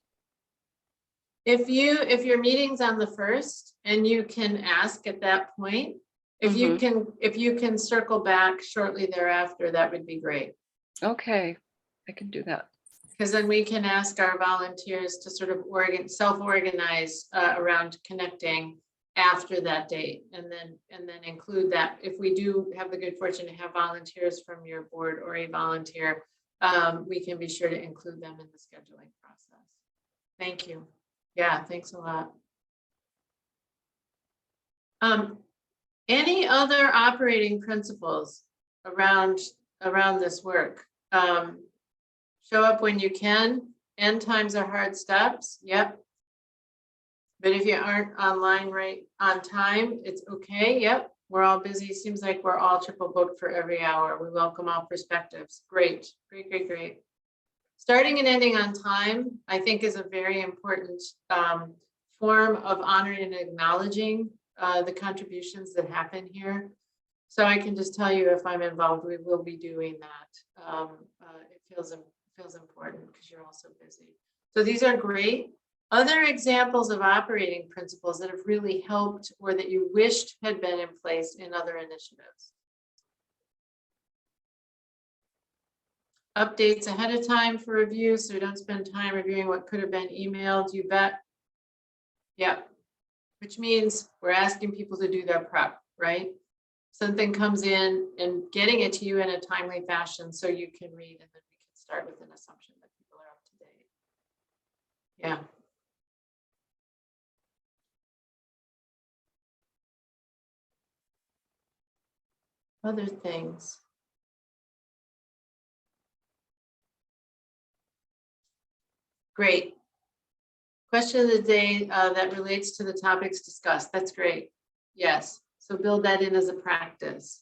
If your meeting's on the 1st and you can ask at that point, if you can circle back shortly thereafter, that would be great. Okay, I can do that. Because then we can ask our volunteers to sort of self-organize around connecting after that date, and then include that. If we do have the good fortune to have volunteers from your board or a volunteer, we can be sure to include them in the scheduling process. Thank you. Yeah, thanks a lot. Any other operating principles around this work? Show up when you can. End times are hard stops. Yep. But if you aren't online right on time, it's okay. Yep. We're all busy. Seems like we're all triple booked for every hour. We welcome all perspectives. Great, great, great, great. Starting and ending on time, I think, is a very important form of honoring and acknowledging the contributions that happen here. So I can just tell you, if I'm involved, we will be doing that. It feels important because you're all so busy. So these are great. Other examples of operating principles that have really helped or that you wished had been in place in other initiatives. Updates ahead of time for review, so we don't spend time reviewing what could have been emailed. You bet. Yep. Which means we're asking people to do their prep, right? Something comes in and getting it to you in a timely fashion so you can read, and then we can start with an assumption that people are up to date. Yeah. Other things. Great. Question of the day that relates to the topics discussed. That's great. Yes. So build that in as a practice.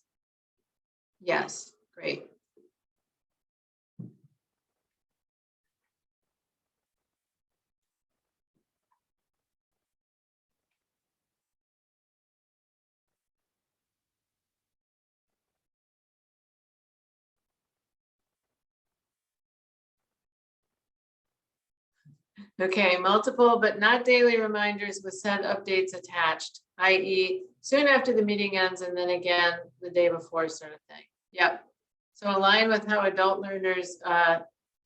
Yes. Great. Okay, multiple but not daily reminders with set updates attached, i.e. soon after the meeting ends and then again the day before, sort of thing. Yep. So align with how adult learners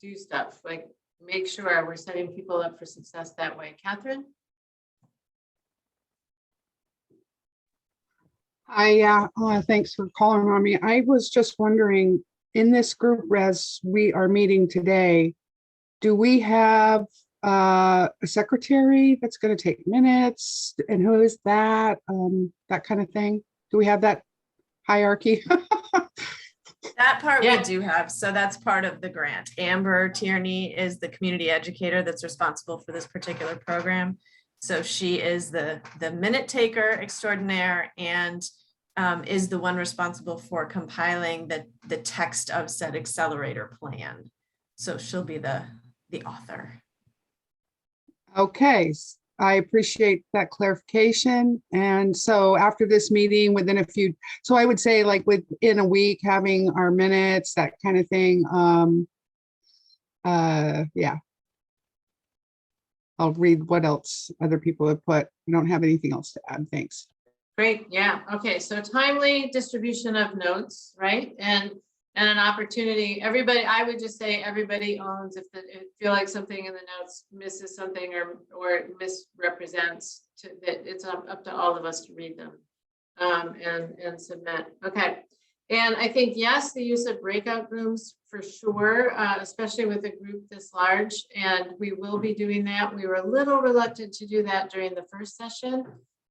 do stuff, like make sure we're setting people up for success that way. Catherine? Thanks for calling on me. I was just wondering, in this group as we are meeting today, do we have a secretary that's going to take minutes, and who is that? That kind of thing. Do we have that hierarchy? That part Yeah. we do have. So that's part of the grant. Amber Tierney is the community educator that's responsible for this particular program. So she is the minute taker extraordinaire and is the one responsible for compiling the text of said accelerator plan. So she'll be the author. Okay, I appreciate that clarification. And so after this meeting, within a few, so I would say like within a week, having our minutes, that kind of thing. Yeah. I'll read what else other people have put. I don't have anything else to add. Thanks. Great. Yeah. Okay. So timely distribution of notes, right? And an opportunity. Everybody, I would just say everybody owns if it feel like something in the notes misses something or misrepresents, that it's up to all of us to read them and submit. Okay. And I think, yes, the use of breakout rooms for sure, especially with a group this large, and we will be doing that. We were a little reluctant to do that during the first session,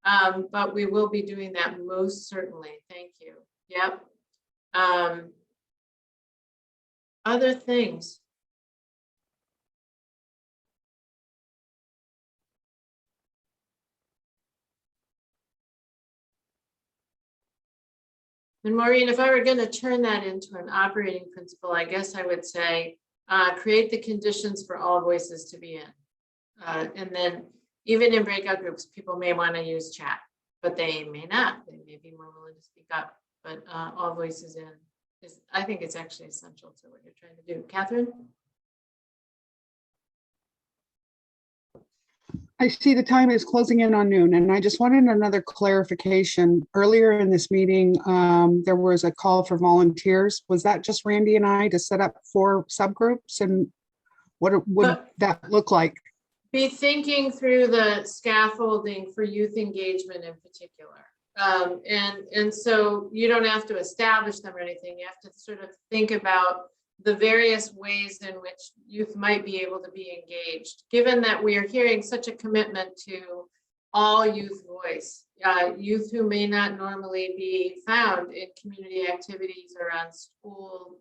but we will be doing that most certainly. Thank you. Yep. Other things. And Maureen, if I were going to turn that into an operating principle, I guess I would say, create the conditions for all voices to be in. And then even in breakout groups, people may want to use chat, but they may not. They may be more willing to speak up, but all voices in is, I think it's actually essential to what you're trying to do. Catherine? I see the time is closing in on noon, and I just wanted another clarification. Earlier in this meeting, there was a call for volunteers. Was that just Randy and I to set up 4 subgroups? And what would that look like? Be thinking through the scaffolding for youth engagement in particular. And so you don't have to establish them or anything. You have to sort of think about the various ways in which youth might be able to be engaged, given that we are hearing such a commitment to all youth voice, youth who may not normally be found in community activities or on school,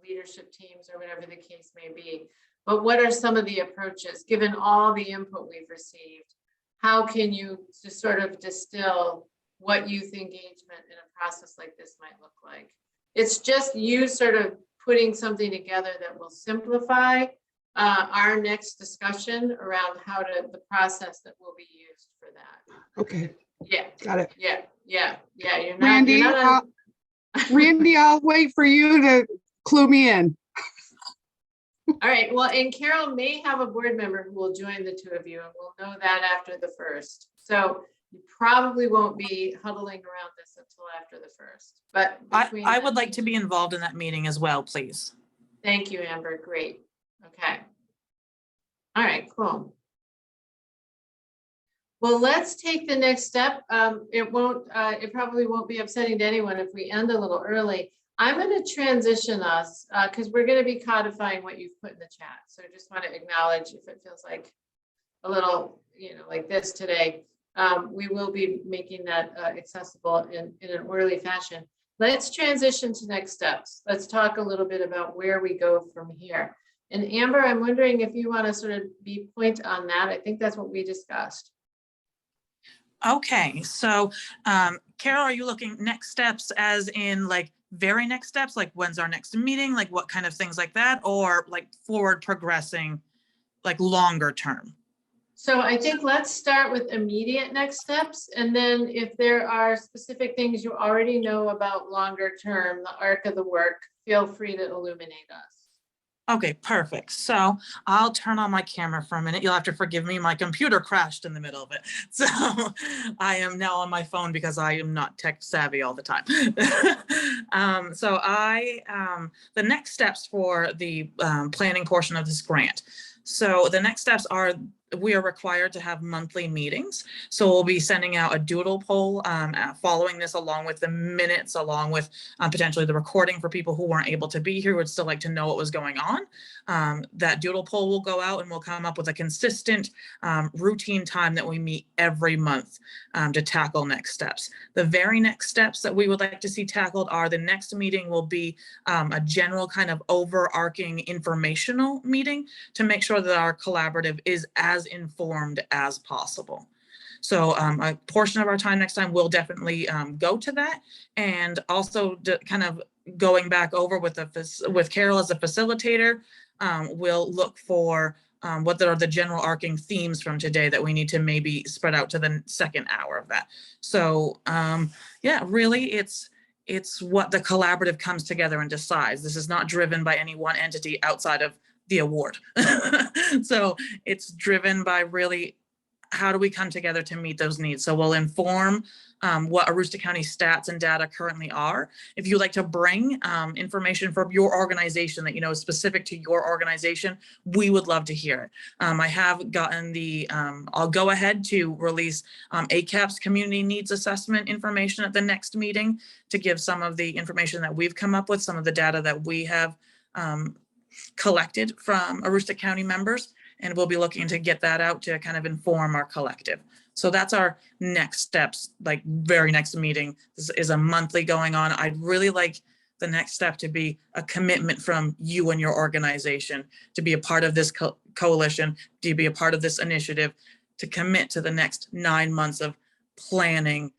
leadership teams or whatever the case may be. But what are some of the approaches, given all the input we've received? How can you just sort of distill what youth engagement in a process like this might look like? It's just you sort of putting something together that will simplify our next discussion around the process that will be used for that. Okay. Yeah. Got it. Yeah. You're not, Randy, Randy, I'll wait for you to clue me in. All right. Well, and Carol may have a board member who will join the 2 of you, and we'll know that after the 1st. So you probably won't be huddling around this until after the 1st. But I would like to be involved in that meeting as well, please. Thank you, Amber. Great. Okay. All right, cool. Well, let's take the next step. It probably won't be upsetting to anyone if we end a little early. I'm going to transition us because we're going to be codifying what you've put in the chat. So I just want to acknowledge if it feels like a little, like this today. We will be making that accessible in an orderly fashion. Let's transition to next steps. Let's talk a little bit about where we go from here. And Amber, I'm wondering if you want to sort of be point on that. I think that's what we discussed. Okay, so Carol, are you looking next steps as in like very next steps, like when's our next meeting, like what kind of things like that, or like forward progressing, like longer term? So I think let's start with immediate next steps. And then if there are specific things you already know about longer term, the arc of the work, feel free to illuminate us. Okay, perfect. So I'll turn on my camera for a minute. You'll have to forgive me. My computer crashed in the middle of it. So I am now on my phone because I am not tech savvy all the time. The next steps for the planning portion of this grant. So the next steps are we are required to have monthly meetings. So we'll be sending out a doodle poll following this, along with the minutes, along with potentially the recording for people who weren't able to be here, would still like to know what was going on. That doodle poll will go out and we'll come up with a consistent routine time that we meet every month to tackle next steps. The very next steps that we would like to see tackled are the next meeting will be a general kind of overarching informational meeting to make sure that our collaborative is as informed as possible. So a portion of our time next time will definitely go to that, and also kind of going back over with Carol as a facilitator, we'll look for what are the general arcing themes from today that we need to maybe spread out to the second hour of that. So yeah, really it's what the collaborative comes together and decides. This is not driven by any one entity outside of the award. So it's driven by really how do we come together to meet those needs. So we'll inform what Aroostook County stats and data currently are. If you'd like to bring information from your organization that is specific to your organization, we would love to hear it. I have gotten I'll go ahead to release ACAP's community needs assessment information at the next meeting to give some of the information that we've come up with, some of the data that we have collected from Aroostook County members, and we'll be looking to get that out to kind of inform our collective. So that's our next steps, like very next meeting. This is a monthly going on. I'd really like the next step to be a commitment from you and your organization to be a part of this coalition, to be a part of this initiative, to commit to the next 9 months of planning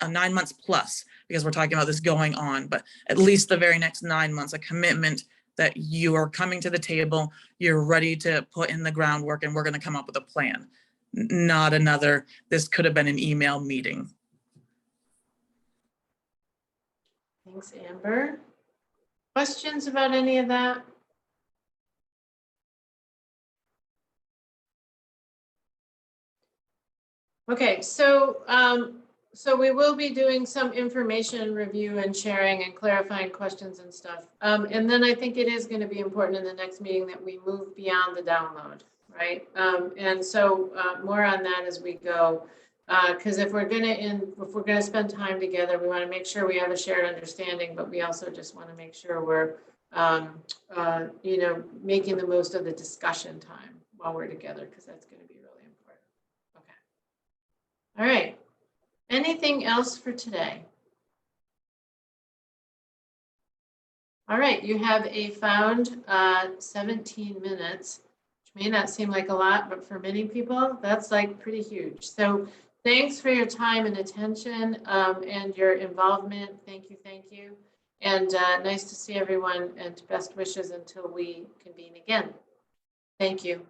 9 months plus, because we're talking about this going on, but at least the very next 9 months, a commitment that you are coming to the table, you're ready to put in the groundwork, and we're going to come up with a plan. Not another, this could have been an email meeting. Thanks, Amber. Questions about any of that? Okay, so we will be doing some information review and sharing and clarifying questions and stuff. And then I think it is going to be important in the next meeting that we move beyond the download, right? And so more on that as we go, because if we're gonna spend time together, we want to make sure we have a shared understanding, but we also just want to make sure we're you know, making the most of the discussion time while we're together, because that's going to be really important. Okay. All right. Anything else for today? All right, you have a found 17 minutes, which may not seem like a lot, but for many people, that's like pretty huge. So thanks for your time and attention and your involvement. Thank you, thank you. And nice to see everyone, and best wishes until we convene again. Thank you.